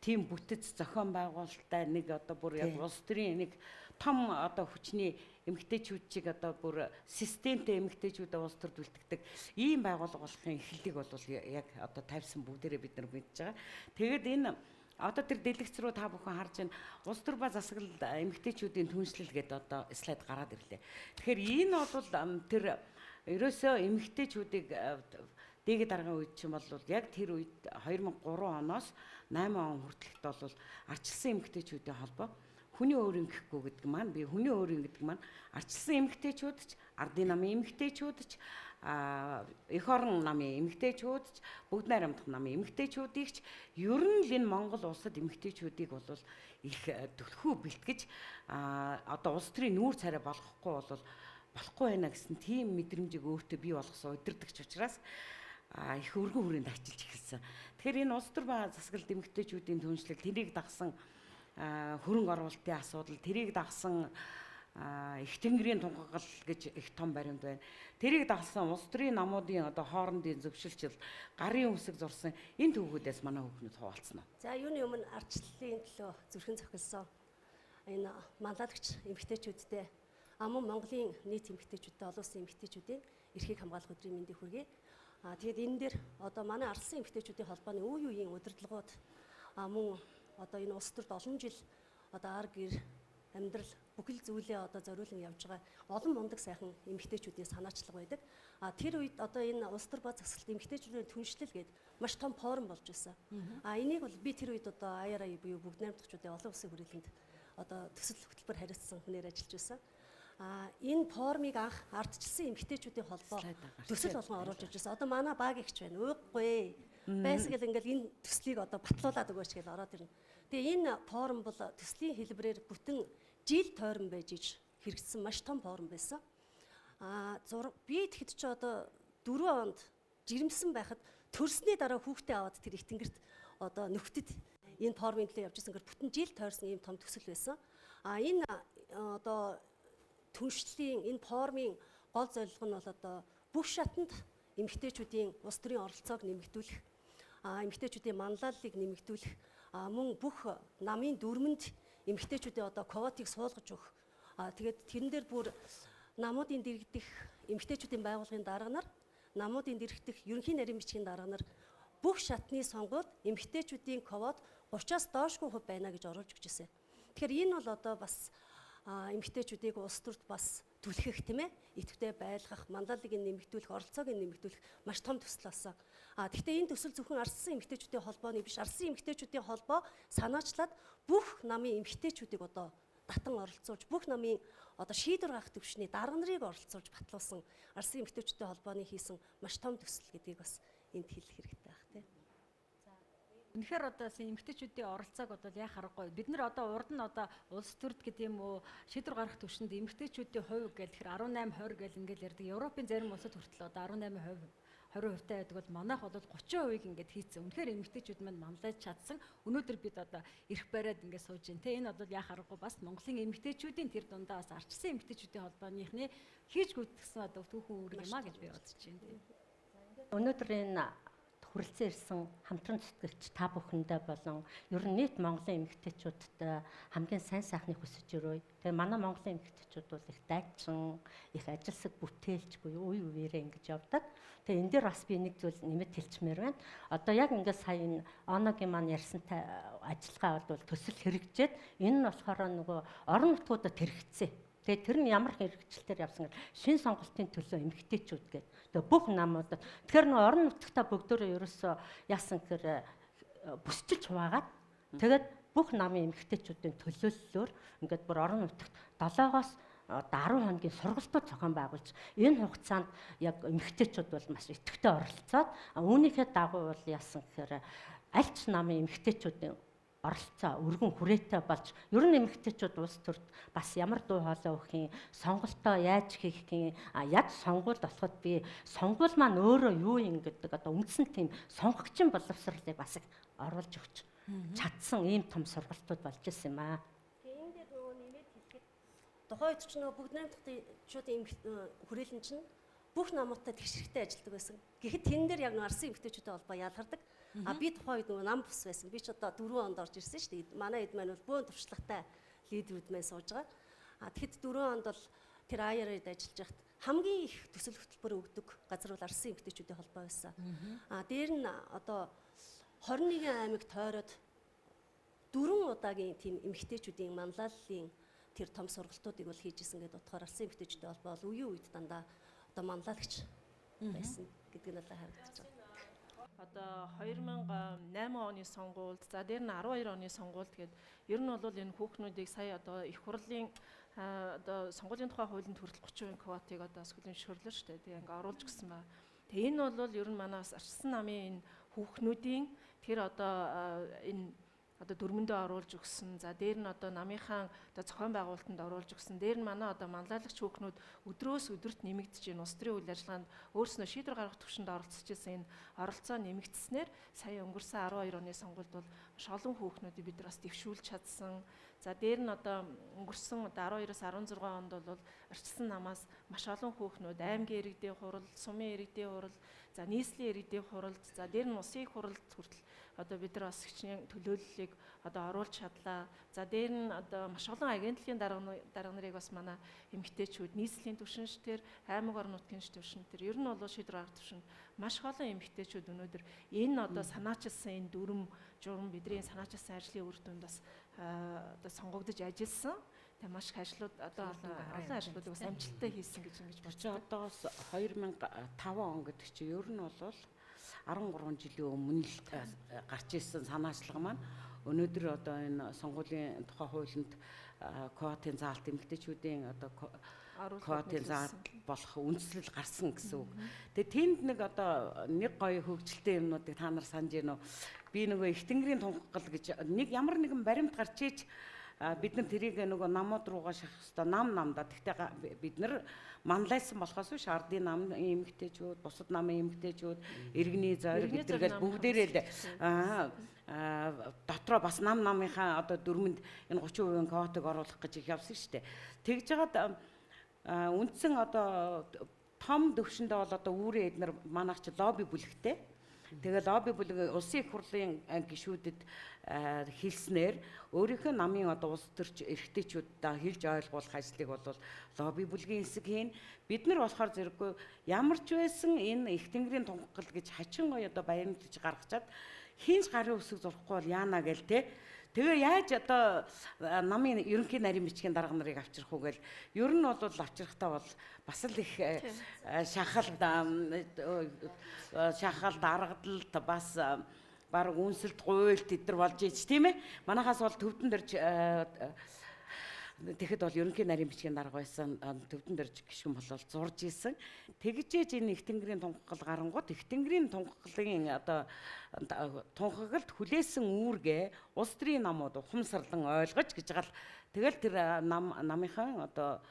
тийм бүтэц зохион байгуулалттай нэг одоо бүр яг улс төрийн нэг том одоо хүчний эмэгтэйчүүд чиг одоо бүр системтэй эмэгтэйчүүдээ улс төрд үлддэг ийм байгууллага болохын эхлэлийг бол яг одоо тавьсан бүгдээрээ бид нар мэдж байгаа. Тэгээд энэ одоо тэр дэлгэц рүү та бүхэн харж байна. Улс төр ба засаглал эмэгтэйчүүдийн түншлэл гэдэг одоо слайд гараад ирлээ. Тэгэхээр энэ бол тэр ерөөсөө эмэгтэйчүүдийг дээг даргын үед чинь бол яг тэр үед 2003 оноос 8 он хүртэлт бол арчилсан эмэгтэйчүүдийн холбоо хүний өөрийн гэхгүй гэдэг маань би хүний өөрийн гэдэг маань арчилсан эмэгтэйчүүд ч ардын намын эмэгтэйчүүд ч эх орон намын эмэгтэйчүүд ч бүгд найрамдах намын эмэгтэйчүүдийг ч ер нь л энэ Монгол улсад эмэгтэйчүүдийг бол их төлхөө бэлтгэж одоо улс төрийн нүүр царай болохгүй болохгүй байна гэсэн тийм мэдрэмжийг өөртөө бий болгосон удирдахч учраас их өргөн хүрээнд очилж эхэлсэн. Тэгэхээр энэ улс төр ба засаглалт эмэгтэйчүүдийн түншлэл тэрийг дагсан хөрөнгө оруулалтын асуудал, тэрийг дагсан их тэнгэрийн тунхаглал гэж их том баримт байна. Тэрийг дагсан улс төрийн намуудын одоо хоорондын зөвшөлтшил, гарын үсэг зурсан энэ төвхүүдээс манай хүүхнүүд хуваалцсан уу? За юуны өмнө ардчлалын төлөө зүрхэн зохилсон энэ манлайлагч эмэгтэйчүүдтэй мөн Монголын нийт эмэгтэйчүүдтэй олон улсын эмэгтэйчүүдийн эрхийг хамгаалах өдрийн мэндийг хүргэе. Тэгээд энэ дээр одоо манай ардсан эмэгтэйчүүдийн холбооны үе үеийн удирдлагууд мөн одоо энэ улс төрд олон жил одоо ар гэр амьдрал бүхэл зүйлээ одоо зориулан явж байгаа олон мундаг сайхан эмэгтэйчүүдийн санаачлага байдаг. Тэр үед одоо энэ улс төр ба засаглалт эмэгтэйчүүдийн түншлэл гээд маш том форум болж байсан. Энийг бол би тэр үед одоо IRA буюу бүгд найрамдагчдын олон улсын хүрээлэнд одоо төсөл хөтөлбөр хариуцсан хүнээр ажиллаж байсан. Энэ форумыг анх ардчилсан эмэгтэйчүүдийн холбоо төсөл болгон оруулж ирж байсан. Одоо манай баг ихч байна. Ууггүй. Байсгал ингээл энэ төслийг одоо батлуулаад өгөөч гэж ороод ирнэ. Тэгээ энэ форум бол төслийн хэлбэрээр бүтэн жил тойрон байж иж хэрэгжсэн маш том форум байсан. Би тэгэхэд ч одоо 4 онд жирэмсэн байхад төрсний дараа хүүхдээ аваад тэр их тэнгэрт одоо нөхдөд энэ формын төлөө явж исэн гэр бүтэн жил тойрсон ийм том төсөл байсан. Энэ одоо түншлэлийн энэ формын гол зорилго нь бол одоо бүх шатанд эмэгтэйчүүдийн улс төрийн оролцоог нэмэгдүүлэх, эмэгтэйчүүдийн манлайллыг нэмэгдүүлэх, мөн бүх намын дүрмэнд эмэгтэйчүүдийн одоо квотыг суулгаж өгөх. Тэгээд тэрэн дээр бүр намуудын дэргэдэх эмэгтэйчүүдийн байгууллагын дарга нар, намуудын дэргэдэх ерөнхий нарийн бичгийн дарга нар бүх шатны сонгуульд эмэгтэйчүүдийн квот 30-аас доошгүй хувь байна гэж оруулж өгч ирсэн. Тэгэхээр энэ бол одоо бас эмэгтэйчүүдийг улс төрд бас түлхэх тийм ээ, идэвхтэй байлгах, манлайллыг нэмэгдүүлэх, оролцоог нэмэгдүүлэх маш том төсөл болсон. Гэхдээ энэ төсөл зөвхөн ардсан эмэгтэйчүүдийн холбооны биш, ардсан эмэгтэйчүүдийн холбоо санаачлаад бүх намын эмэгтэйчүүдийг одоо татан оролцуулж, бүх намын одоо шийдвэр гаргах төвшний дарга нарыг оролцуулж батлуулсан ардсан эмэгтэйчүүдийн холбооны хийсэн маш том төсөл гэдгийг бас энд хэлэх хэрэгтэй байх тийм. Үнэхээр одоо эмэгтэйчүүдийн оролцоог одоо яа харахгүй. Бид нар одоо урд нь одоо улс төрд гэдэг юм уу шийдвэр гаргах төвшөнд эмэгтэйчүүдийн хувь гэхэлэр 18 20 гэл ингээл ярьдаг. Европын зарим улсад хүртэл одоо 18% 20% байдаг бол манайх бол 30% ингээд хийцэн. Үнэхээр эмэгтэйчүүд манд манлайж чадсан. Өнөөдөр бид одоо эрх бариад ингээд сууж байна. Тэ энэ бол яа харахгүй бас Монголын эмэгтэйчүүдийн тэр дундаа бас арчсан эмэгтэйчүүдийн холбооныхны хийж гүйцэтгэсэн одоо түүхэн үүрэг юм а гэж би бодож байна. Өнөөдөр энэ хүрэлцэн ирсэн хамтран зүтгэгч та бүхэндээ болон ер нь нийт Монголын эмэгтэйчүүдтэй хамгийн сайн сайхныг хүсэж өрөөе. Тэгээ манай Монголын эмэгтэйчүүд бол их дайчин, их ажилсаг бүтээлч буюу үе үеэрээ ингэж явдаг. Тэгээ энэ дээр бас би нэг зүйл нэмэт хэлчмээр байна. Одоо яг ингээд сая энэ Оногийн маань ярьсантай ажиллагаа бол төсөл хэрэгжээд энэ нь болохоор нөгөө орон нутгуудад хэрэгцээ. Тэгээ тэр нь ямар хэрэгжилтээр явсан гэвэл шин сонголтын төлөө эмэгтэйчүүд гэдэг. Тэгээ бүх намуудад. Тэгэхээр нөгөө орон нутгатаа бүгдөө ерөөсөө яасан гэхээр бүсчилж хуваагаад тэгээд бүх намын эмэгтэйчүүдийн төлөөллөөр ингээд бүр орон нутагт 7-оос 10 хоногийн сургалтууд зохион байгуулж энэ хугацаанд яг эмэгтэйчүүд бол маш идэвхтэй оролцоод үүнийхээ дагуу бол яасан гэхээр аль ч намын эмэгтэйчүүдийн оролцоо өргөн хүрээтэй болж ер нь эмэгтэйчүүд улс төрд бас ямар дуу хоолой өгөх юм, сонголтоо яаж хийх юм, яг сонгуульд болоход би сонгуул маань өөрөө юу юм гэдэг одоо үндсэн тийм сонгогчийн боловсролыг бас их оруулж өгч чадсан ийм том сургалтууд болж ирсэн юм аа. Энэ дээр нөгөө нэмээд хэлэхэд тухайн үед ч нөгөө бүгд найрамдагчдын хүрээлэн чинь бүх намуудтай тэгшэрхтэй ажилладаг байсан. Гэхдээ тэн дээр яг арсан эмэгтэйчүүдтэй холбоо ялгардаг. Би тухайн үед нөгөө нам бус байсан. Би ч одоо 4 онд орж ирсэн шүү дээ. Манай хэд маань бол бөөн туршлагатай лидерүүд маань сууж байгаа. Тэгэхэд 4 онд бол тэр АЯР-д ажиллаж байхад хамгийн их төсөл хөтөлбөр өгдөг газар бол арсан эмэгтэйчүүдийн холбоо байсан. Дээр нь одоо 21 аймаг тойроод 4 удаагийн тийм эмэгтэйчүүдийн манлайллын тэр том сургалтуудыг бол хийж исэн гэдэг утгаар арсан эмэгтэйчүүдийн холбоо бол үеийн үед дандаа одоо манлайлагч байсан гэдэг нь одоо харагдаж байна. Одоо 2008 оны сонгуульд, за дээр нь 12 оны сонгуульд тэгээд ер нь бол энэ хүүхнүүдийг сая одоо их хурлын одоо сонгуулийн тухай хуулинд хүртэл 30% квотыг одоо сүлэмжшөрлөө шүү дээ. Тэгээ ингээ оруулж гисэн ба. Тэгээ энэ бол ер нь манаас арчсан намын энэ хүүхнүүдийн тэр одоо энэ одоо дөрмөндөө оруулж өгсөн. За дээр нь одоо намынхаа одоо зохион байгуулалтанд оруулж өгсөн. Дээр нь манай одоо манлайлагч хүүхнүүд өдрөөс өдөрт нэмэгдэж байна. Улс төрийн үйл ажиллагаанд өөрснөө шийдвэр гаргах түвшинд оролцож байсан энэ оролцоо нэмэгдснээр сая өнгөрсөн 12 оны сонгуульд бол маш олон хүүхнүүдийг бид нар бас дэвшүүлж чадсан. За дээр нь одоо өнгөрсөн одоо 12-оос 16 онд бол арчсан намаас маш олон хүүхнүүд аймгийн иргэдийн хурал, сумын иргэдийн хурал, за нийслэлийн иргэдийн хуралд, за дээр нь улсын хуралд хүртэл одоо бид нар бас хичнээн төлөөллийг одоо оруулж чадлаа. За дээр нь одоо маш олон агентлагийн дарга нарыг бас манай эмэгтэйчүүд нийслэлийн түвшинчдэр, аймаг орон нутгийн түвшинчдэр ер нь бол шийдвэр гаргах түвшинд маш олон эмэгтэйчүүд өнөөдөр энэ одоо санаачилсан энэ дүрм журам бидний санаачилсан ажлын үр дүнд бас одоо сонгогдож ажилласан. Тэгээ маш их ажлууд одоо олон ажлуудыг бас амжилттай хийсэн гэж ингэж бодож байна. Одоос 2005 он гэдэг чинь ер нь бол 13 жилийн өмнө л гарч ирсэн санаачлага маань өнөөдөр одоо энэ сонгуулийн тухай хуулинд квотын заалт эмэгтэйчүүдийн одоо квотын заалт болох үндслэл гарсан гэсэн үг. Тэгээ тэнд нэг одоо нэг гоё хөгжилтэй юмнуудыг та нар санаж байна уу? Би нөгөө их тэнгэрийн тунхаглал гэж нэг ямар нэгэн баримт гарч иж бид нар тэрийг нөгөө намууд руугаа шахах хэвээр намдаа. Гэхдээ бид нар манлайсан болохоос биш ардын нам эмэгтэйчүүд, бусад намын эмэгтэйчүүд, иргэний зойрог эдгэргээл бүгдээрээ л дотроо бас намынхаа одоо дөрмөнд энэ 30% квотыг оруулах гэж их явсан шүү дээ. Тэгж жагаад үндсэн одоо том төвшөндөө бол одоо үүрээ эднэр манайх чи лобби бүлэгтэй. Тэгээ лобби бүлэг улсын их хурлын гишүүдэд хэлснээр өөрийнхөө намын одоо улс төрч эрхтэйчүүдээ хэлж ойлгуулах ажлыг бол лобби бүлгийн хэсэг хийн. Бид нар болохоор зэрэггүй ямар ч байсан энэ их тэнгэрийн тунхаглал гэж хачин гоё одоо баярлаж гаргачаад хинч гарын үсэг зурхгүй бол яана гээл те. Тэгээ яаж одоо намын ерөнхий нарийн бичгийн дарга нарыг авчрах уу гээл ер нь бол авчрахтаа бол бас л их шахалт даргадалт бас баг үнсэлт гуйлт эдэр болж ийж тийм ээ. Манайхаас бол төвдөн дэрж тэгэхэд бол ерөнхий нарийн бичгийн дарга байсан төвдөн дэрж гишүүн болол зурж исэн. Тэгжээж энэ их тэнгэрийн тунхаглал гарангууд их тэнгэрийн тунхаглалын одоо тунхаглалд хүлээсэн үүргээ улс төрийн намууд ухамсарлан ойлгож гэж гал тэгэл тэр намынхан одоо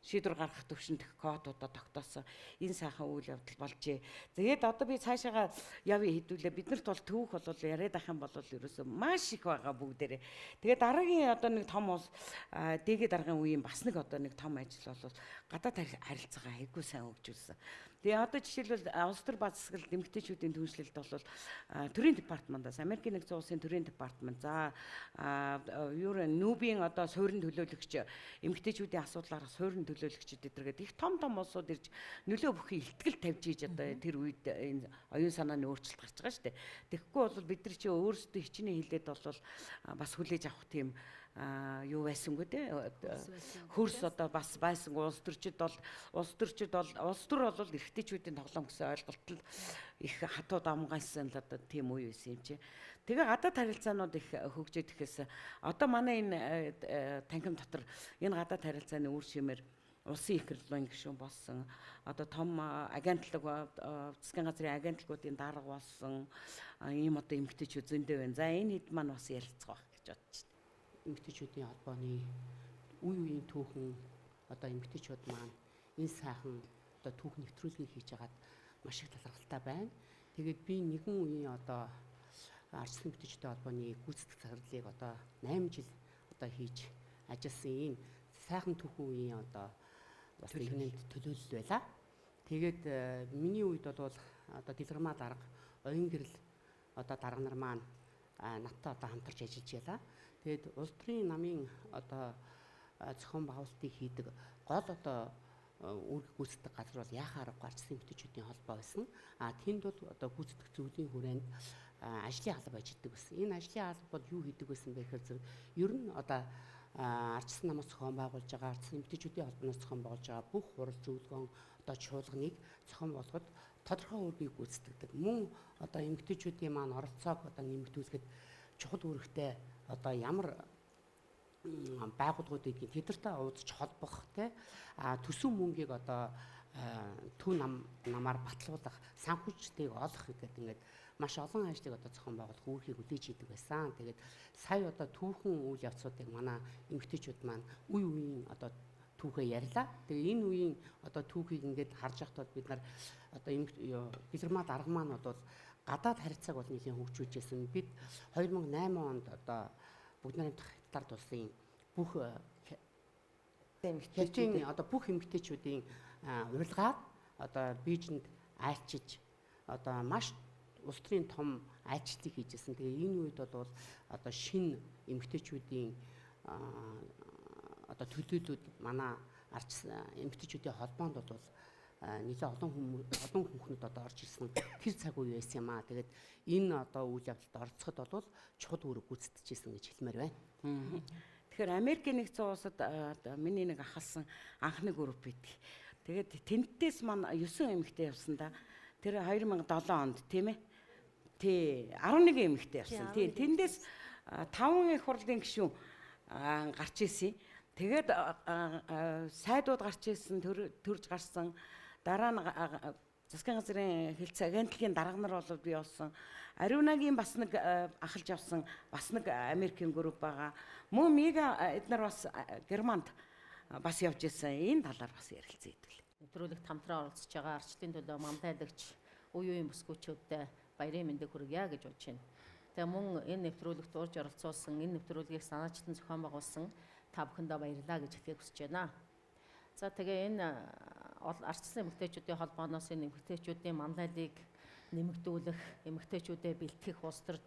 шийдвэр гаргах төвшөнд кодуудаа тогтоосон энэ сайхан үйл явдал болжээ. Тэгээд одоо би цаашаага явъя хэдүүлээ. Биднэрт бол түүх бол яриад ах юм бол ерөөсөө маш их байгаа бүгдээрээ. Тэгээд дараагийн одоо нэг том ус дэгээ дараагийн үеийн бас нэг одоо нэг том ажил бол гадаад харилцаагаа айгүй сайн хөгжүүлсэн. Тэгээ одоо жишээлбэл улс төр баз засаглалт эмэгтэйчүүдийн түншлэлд бол төрийн департаментаас Америкийн нэгдсэн улсын төрийн департамент за нүүбийн одоо суурин төлөөлөгч эмэгтэйчүүдийн асуудлаараа суурин төлөөлөгчд эдэргээд их том улсууд ирж нөлөө бүхий ихтгэл тавьж ийж одоо тэр үед энэ оюун санааны өөрчлөлт гарч байгаа шүү дээ. Тэгэхгүй бол бид нар чи өөрсдөө хичнээн хилээд бол бас хүлээж авах тийм юу байсангүй те хөрс одоо бас байсан улс төрчид бол улс төр бол эрэгтэйчүүдийн тоглоом гэсэн ойлголт л их хатууд амгаасан л одоо тийм үе байсан юм чи. Тэгээ гадаад харилцаанууд их хөгжөөд ихэс одоо манай энэ танхим дотор энэ гадаад харилцааны үр шимээр улсын их хурлын гишүүн болсон одоо том агентлаг засгийн газрын агентлагуудын дарга болсон ийм одоо эмэгтэйчүүд зөндөө байна. За энэ хэд маань бас ярилцах байх гэж бодож байна. Эмэгтэйчүүдийн холбооны үе үеийн түүхэн одоо эмэгтэйчүүд маань энэ сайхан одоо түүх нэвтрүүлгийг хийж хагаад маш их талархалтай байна. Тэгээд би нэгэн үеийн одоо арчсан эмэгтэйчүүдийн холбооны гүйцэтгэх цаглалыг одоо 8 жил одоо хийж ажилласан ийм сайхан түүхэн үеийн одоо бас нэгэн төлөөлөл байла. Тэгээд миний үед бол одоо дэлгэрмаа дарга оюун гэрэл одоо дарга нар маань надтай одоо хамтарч ажиллаж байлаа. Тэгээд улс төрийн намын одоо зохион байгуулалтыг хийдэг гол одоо үүрэг гүйцэтгэх газар бол яхаа арга арчсан эмэгтэйчүүдийн холбоо байсан. Тэнд бол одоо гүйцэтгэх зөвлөлийн хүрээнд ажлын алба ажилладаг байсан. Энэ ажлын алба бол юу хийдэг байсан бэ гэхээр ер нь одоо арчсан намаас зохион байгуулж байгаа арчсан эмэгтэйчүүдийн холбооноос зохион байгуулж байгаа бүх хурал зөвлөгөөн одоо чуулганыг зохион болгоход тодорхой үүргийг гүйцэтгэдэг. Мөн одоо эмэгтэйчүүдийн маань оролцоог одоо нэмэгдүүлэхэд чухал үүрэгтэй одоо ямар байгууллагууд гэдгийг тэдэртэй уулзч холбох те төсөв мөнгийг одоо төв намаар батлуулах санхүүжилтийг олох гэдэг ингээд маш олон ажлыг одоо зохион байгуулах үүргийг хүлээж идэг байсан. Тэгээд сая одоо түүхэн үйл явцуудыг манай эмэгтэйчүүд маань үе үеийн одоо түүхээ ярьлаа. Тэгээ энэ үеийн одоо түүхийг ингээд харж байхдаа бид нар одоо дэлгэрмаа дарга маань бол гадаад харилцааг бол нэлийн хөгжүүлж байсан. Бид 2008 онд одоо бүгд найрамдах хятад улсын бүх эмэгтэйчүүдийн одоо бүх эмэгтэйчүүдийн урилгаар одоо Бээжинд айлчиж одоо маш улс төрийн том айлчлалыг хийжсэн. Тэгээ энэ үед бол одоо шинэ эмэгтэйчүүдийн одоо төлөөлөлүүд манай эмэгтэйчүүдийн холбоонд бол нэлээд олон хүмүүст одоо орж ирсэн тэр цаг үе байсан юм аа. Тэгээд энэ одоо үйл явдалд оролцоход бол чухал үүрэг гүйцэтгэжсэн гэж хэлмээр байна. Тэгэхээр Америкийн нэгдсэн улсад миний нэг ахалсан анхны групп байдаг. Тэгээд тентээс маань 9 эмэгтэй явсан да. Тэр 2007 онд тийм ээ. Тий 11 эмэгтэй явсан. Тий тэндээс 5 их хурлын гишүүн гарч ирсэн. Тэгээд сайдууд гарч ирсэн, төрж гарсан. Дараа нь засгийн газрын хэлтс агентлагийн дарга нар бол бий болсон. Ариунагийн бас нэг ахалж авсан бас нэг Америкийн групп байгаа. Мөн Мига эднэр бас Германд бас явж ирсэн. Энэ талаар бас ярилцсан хэвэл. Нэвтрүүлэгт хамтран оролцож байгаа арчдын төлөө мандайлагч үе үеийн бүсгүүчүүдтэй баярын мэндийг хүргье гэж бодож байна. Тэгээ мөн энэ нэвтрүүлэгт урьж оролцуулсан, энэ нэвтрүүлгийг санаачлан зохион байгуулсан та бүхэндээ баярлалаа гэж хэлхийг хүсэж байна. За тэгээ энэ ардчилсан эмэгтэйчүүдийн холбооноос энэ эмэгтэйчүүдийн мандайлыг нэмэгдүүлэх, эмэгтэйчүүдэд бэлтгэх улс төрд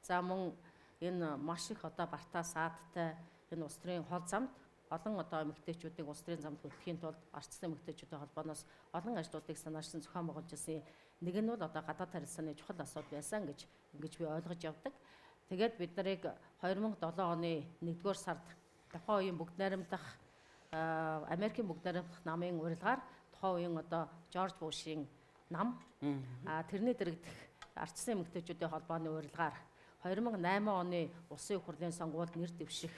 за мөн энэ маш их одоо бартаа саадтай энэ улс төрийн хол замд олон одоо эмэгтэйчүүдийг улс төрийн замд хөтлөхийн тулд ардчилсан эмэгтэйчүүдийн холбооноос олон ажлуудыг санаачсан зохион байгуулж ирсэн. Нэг нь бол одоо гадаад харилцааны чухал асуудал байсан гэж ингэж би ойлгож явдаг. Тэгээд бид нарыг 2007 оны 1-р сард тухайн үеийн бүгд найрамдах Америкийн бүгд найрамдах намын урилгаар тухайн үеийн одоо Жорж Бушийн нам тэрний дэрэгдэх ардчилсан эмэгтэйчүүдийн холбооны урилгаар 2008 оны улсын их хурлын сонгуульд нэр дэвших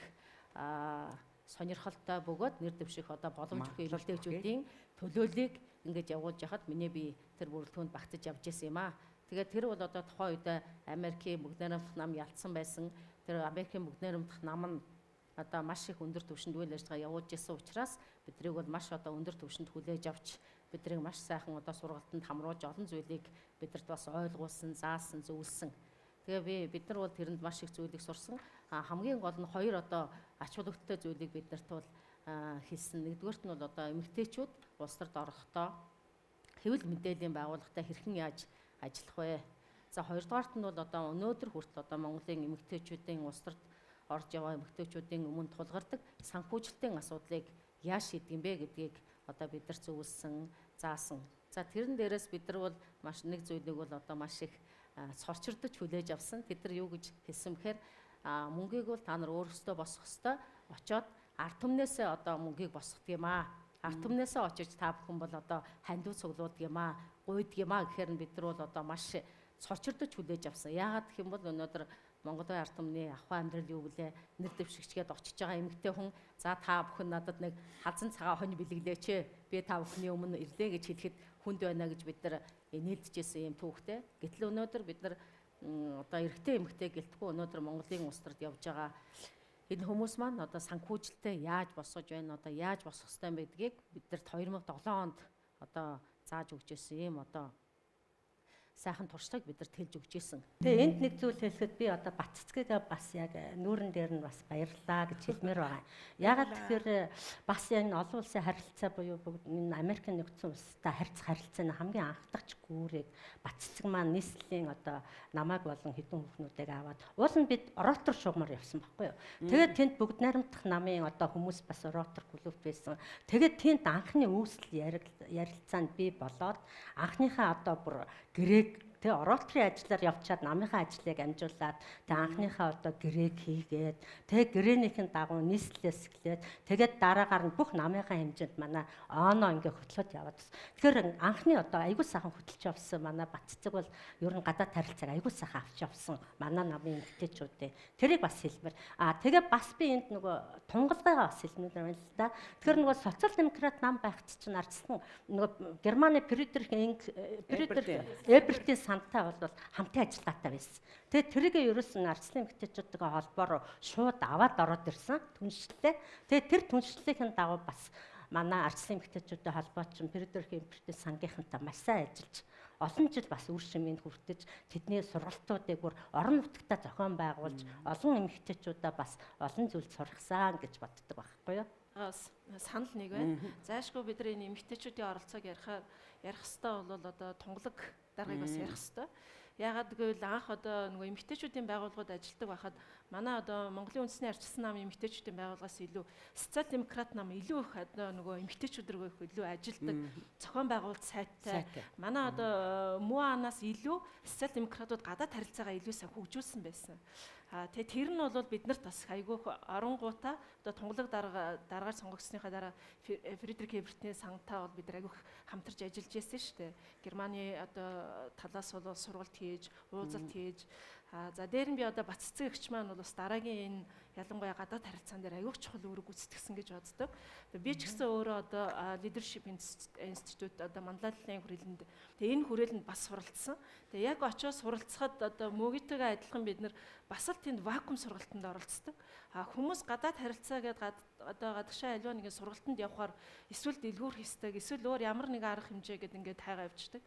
сонирхолтой бөгөөд нэр дэвших одоо боломж өгөх эмэгтэйчүүдийн төлөөллийг ингэж явуулж яхад миний би тэр бүрэлдэхүүнд багтаж явж исэн юм аа. Тэгээд тэр бол одоо тухайн үед Америкийн бүгд найрамдах нам ялцсан байсан. Тэр Америкийн бүгд найрамдах нам нь одоо маш их өндөр түвшинд үйл ажиллагаа явуулж исэн учраас биднийг бол маш одоо өндөр түвшинд хүлээж авч биднийг маш сайхан одоо сургалтанд хамруулж олон зүйлийг бидэрт бас ойлгуулсан, заасан, зөвлөсөн. Тэгээ бид нар бол тэрэнд маш их зүйлийг сурсан. Хамгийн гол нь хоёр одоо ач холбогдолтой зүйлийг биднэрт бол хэлсэн. Нэгдүгээрт нь бол одоо эмэгтэйчүүд улс төрд орохдоо хэвлэл мэдээллийн байгууллагатай хэрхэн яаж ажиллах вэ? За хоёрдугаарт нь бол одоо өнөөдөр хүртэл одоо Монголын эмэгтэйчүүдийн улс төрд орж яваа эмэгтэйчүүдийн өмнө тулгардаг санхүүжилтийн асуудлыг яаж шийдэх юм бэ гэдгийг одоо бид нар зөвлөсөн, заасан. За тэрэн дээрээс бид нар бол маш нэг зүйлийг бол одоо маш их цорчирдож хүлээж авсан. Тэд нар юу гэж хэлсэн бэхээр мөнгийг бол та нар өөрсдөө босгох ёстой. Очоод ард түмнээсээ одоо мөнгийг босгох юм аа. Ард түмнээсээ очиж та бүхэн бол одоо хандив цуглуулдаг юм аа, гуйдаг юм аа гэхээр бид нар бол одоо маш цорчирдож хүлээж авсан. Яагаад гэх юм бол өнөөдөр Монголын ард түмний ахуй амьдрал юу гэлээ нэр дэвшигчгээд очиж байгаа эмэгтэй хүн за та бүхэн надад нэг хазан цагаан хонь бэлгэлээч би та бүхний өмнө ирлээ гэж хэлэхэд хүнд байна гэж бид нар нээлтжсэн юм түүхтэй. Гэтэл өнөөдөр бид нар одоо эрэгтэй эмэгтэй гэлтгүй өнөөдөр Монголын улс төрд явж байгаа энэ хүмүүс маань одоо санхүүжилтээ яаж босгож байна, одоо яаж босгох ёстой юм гэдгийг бидэрт 2007 онд одоо зааж өгч ирсэн юм одоо сайхан туршлагыг бидэрт хэлж өгч ирсэн. Тэгээ энд нэг зүйл хэлэхэд би одоо Баццгийг бас яг нүүрэн дээр нь бас баярлалаа гэж хэлмээр байгаа. Ягаад тэгэхээр бас энэ олон улсын харилцаа буюу бүгд энэ Америкийн нэгдсэн улстай харилцааны хамгийн анх дахь гүүрийг Баццэг маань нийслэлийн одоо намайг болон хэдэн хүүхнүүдийг аваад уул нь бид оротор шугамар явсан байхгүй юу. Тэгээд тэнд бүгд найрамдах намын одоо хүмүүс бас оротор клуб байсан. Тэгээд тэнд анхны үүсэл ярилцаанд би болоод анхныхаа одоо бүр гэрээг тэгээ оролтрын ажиллаар явчаад намынхаа ажлыг амжуулаад тэгээ анхныхаа одоо гэрээг хийгээд тэгээ гэрээнийхэн дагуу нийслэлээс эхлээд тэгээд дараагаар нь бүх намынхаа хэмжээнд манай оноо ингээ хөтлөд яваад. Тэгэхээр анхны одоо аягүй сайхан хөтлөж явсан манай Баццэг бол ер нь гадаад харилцааг аягүй сайхан авч явсан манай намын эмэгтэйчүүдээ тэрийг бас хэлмээр. Тэгээ бас би энд нөгөө тунгалгаагаа бас хэлмээр байна л да. Тэгэхээр нөгөө социал демократ нам байхт чинь ардсан нөгөө Германы Эбертийн сантай бол хамтын ажиллагаатай байсан. Тэгээд тэрийг ерөөсөн ардсан эмэгтэйчүүдтэй холбоор шууд аваад ороод ирсэн түншлэлээ. Тэгээд тэр түншлэлийн дагуу бас манай ардсан эмэгтэйчүүдтэй холбооч Эбертийн сангийнхантай маш сайн ажиллаж олон жил бас үр шимэнд хүртэж тэдний сургалтуудыг бүр орон нутгатаа зохион байгуулж олон эмэгтэйчүүдээ бас олон зүйл сургасан гэж боддог байхгүй юу? Санал нэг байна. Заашгүй бид нар энэ эмэгтэйчүүдийн оролцоог ярих хэвээр бол одоо тунгалаг даргаыг бас ярих хэвээр. Яагаад гэвэл анх одоо нөгөө эмэгтэйчүүдийн байгууллагууд ажилладаг байхад манай одоо Монголын үндэсний арчилсан намын эмэгтэйчүүдийн байгууллагаас илүү социал демократ нам илүү их одоо нөгөө эмэгтэйчүүдэргөө илүү ажилдаг зохион байгуулалт сайттай. Манай одоо МУА-наас илүү социал демократууд гадаад харилцаагаа илүү сайн хөгжүүлсэн байсан. Тэгээ тэр нь бол биднэрт бас айгүй оронгуудаа одоо тунгалаг дараагаар сонгогдсныхаа дараа Фридрих Эбертийн сангатаа бол бид айгүй хамтарч ажиллаж байсан шүү дээ. Германы одоо талаас бол сургалт хийж, уулзалт хийж За дээр нь би одоо Баццэг эгч маань бол бас дараагийн энэ ялангуяа гадаад харилцаан дээр аюух чухал үүрэг гүйцэтгсэн гэж боддог. Тэгээ би ч гэсэн өөрөө одоо Leadership Institute одоо манлайллын хүрээлэнд тэгээ энэ хүрээлэнд бас суралцсан. Тэгээ яг очиод суралцахад одоо мөгийтэйгээ адилхан бид нар бас л тэнд вакуум сургалтанд оролцдог. Хүмүүс гадаад харилцаа гэдэг одоо гадагшаа аливаа нэгэн сургалтанд явхаар эсвэл дэлгүүр хийсдэг, эсвэл өөр ямар нэгэн арга хэмжээ гэдэг ингээд тайгаа явждаг.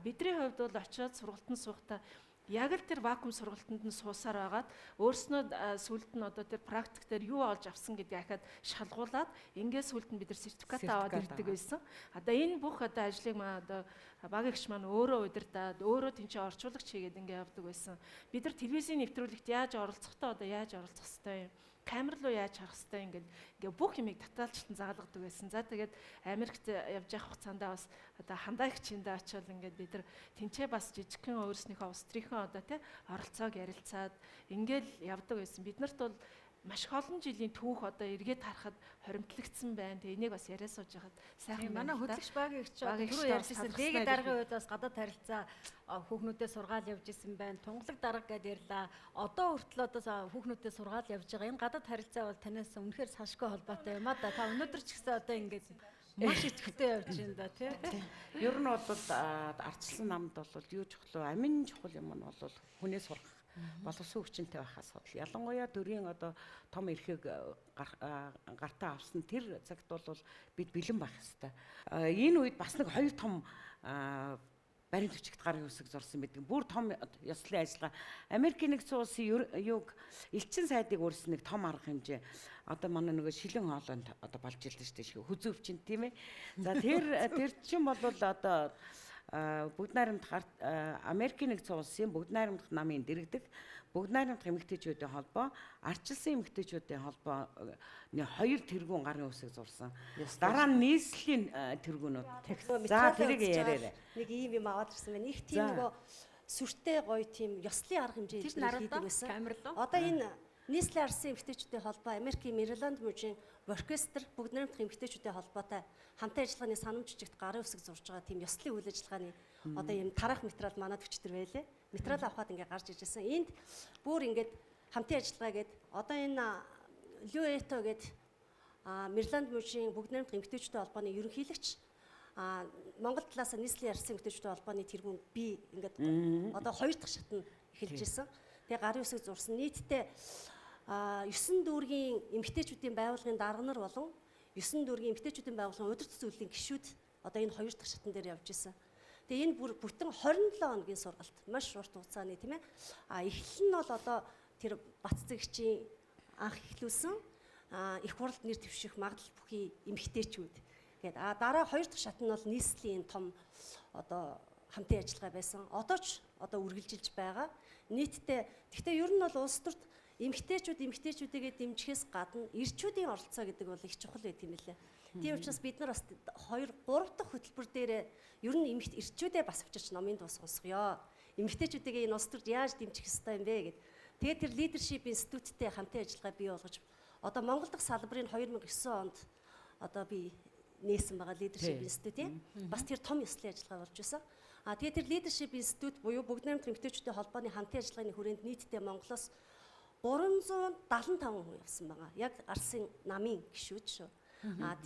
Бидний хувьд бол очиод сургалтанд суухдаа яг л тэр вакуум сургалтанд нь суусаар байгаад өөрснөө сүлд нь одоо тэр практик дээр юу олж авсан гэдгийг ахаад шалгуулад ингээд сүлд нь бид нар сертификат аваад ирдэг байсан. Одоо энэ бүх одоо ажлыг маа одоо баг эгч маань өөрөө удирдаад өөрөө тэнцээ орчуулагч хийгээд ингээд явдаг байсан. Бид нар телевизийн нэвтрүүлэгт яаж оролцохдоо одоо яаж оролцох ёстой юм? Камер руу яаж харах хэвтэй ингээ бүх юмыг татаалчлан заалгадаг байсан. За тэгээд Америкт явж явах хугацаанд бас одоо хандаа гिचиндээ очиод ингээд бид нар тэнцээ бас жижигхэн өөрснийхөө ус төрийнхөө одоо тий оролцоог ярилцаад ингээл явдаг байсан. Биднэрт бол маш их олон жилийн түүх одоо эргээд харахад хоримтлагдсан байна. Тэгээ энийг бас яриа сууж хахад сайхан манай хөтлөгч багийн эгч түрүү ярьжсэн. Дээг даргын үед бас гадаад харилцаа хүүхнүүдэд сургаал явж исэн байна. Тунгалаг дарга гэдээ ярьлаа. Одоо хүртэл одоо хүүхнүүдэд сургаал явж байгаа. Энэ гадаад харилцаа бол танаас үнэхээр сашгүй холбоотой юм а да. Та өнөөдөр ч гэсэн одоо ингээд маш идэвхтэй явж байна да тий. Ер нь бол ардчилсан намд бол юу чухал, амин чухал юм нь бол хүнээ сурах боловсон хүчинтэй байх асуудал. Ялангуяа төрийн одоо том эрхийг гартаа авсан тэр цагт бол бид бэлэн байх хэрэгтэй. Энэ үед бас нэг хоёр том баримт бичигт гарын үсэг зурсан байдаг. Бүр том ёслолын ажиллагаа. Америкийн нэгдсэн улсын юг элчин сайдыг өөрсөн нэг том арга хэмжээ. Одоо манай нөгөө шилэн хоолойнд одоо болж илдэж штэ хүзөвчин тийм ээ. За тэр чинь бол одоо бүгд найрамдах Америкийн нэгдсэн улсын бүгд найрамдах намын дэргэдэг бүгд найрамдах эмэгтэйчүүдийн холбоо, ардчилсан эмэгтэйчүүдийн холбоо хоёр тэргуун гарын үсэг зурсан. Дараа нь нийслэлийн тэргүүнүүд. За тэрийг яриарай. Нэг ийм юм аваад ирсэн байна. Их тийм нөгөө сүртэй гоё тийм ёслолын арга хэмжээ хийдэг байсан. Одоо энэ нийслэлийн арсын эмэгтэйчүүдийн холбоо Америкийн Мэриленд мужийн оркестр бүгд найрамдах эмэгтэйчүүдийн холбоотой хамтын ажиллагааны санамж жижигт гарын үсэг зурж байгаа тийм ёслолын үйл ажиллагааны одоо юм тараах материал манад өчтөр байлээ. Материал авахад ингээ гарч ижсэн. Энд бүр ингээд хамтын ажиллагаа гээд одоо энэ Люэто гээд Мэриленд мужийн бүгд найрамдах эмэгтэйчүүдийн холбооны ерөнхийлөгч Монгол талаас нийслэлийн арсын эмэгтэйчүүдийн холбооны тэргүүнд би ингээд одоо хоёр дахь шат нь эхэлж ирсэн. Тэгээ гарын үсэг зурсан нийтдээ 9 дүүргийн эмэгтэйчүүдийн байгууллагын дарга нар болон 9 дүүргийн эмэгтэйчүүдийн байгууллагын удирдах зүйлийн гишүүд одоо энэ хоёр дахь шатан дээр явж исэн. Тэгээ энэ бүр бүтэн 27 хоногийн сургалт маш урт хугацааны тийм ээ. Эхлэл нь бол одоо тэр Баццэгчийн анх эхлүүлсэн их хурлд нэр дэвших магадлал бүхий эмэгтэйчүүд гэдэг. Дараа хоёр дахь шат нь бол нийслэлийн том одоо хамтын ажиллагаа байсан. Одоо ч одоо үргэлжилж байгаа. Нийтдээ гэхдээ ер нь бол улс төрт эмэгтэйчүүдийгээ дэмжихээс гадна эрчүүдийн оролцоо гэдэг бол их чухал байт юм лээ. Тийм учраас бид нар бас 2 3 дахь хөтөлбөр дээр ер нь эрчүүдээ бас авчирч номын дуу сонсгоё. Эмэгтэйчүүдийгээ энэ улс төрт яаж дэмжих ёстой юм бэ гэд. Тэгээд тэр Leadership Institute-тэй хамтын ажиллагаа бий болгож одоо Монгол дахь салбарын 2009 онд одоо би нээсэн байгаа Leadership Institute-ийн бас тэр том ёслолын ажиллагаа болж байсан. Тэгээд тэр Leadership Institute буюу бүгд найрамдах эмэгтэйчүүдийн холбооны хамтын ажиллагааны хүрээнд нийтдээ Монголоос 375 хүн явсан байгаа. Яг Арсын намын гишүүд шүү.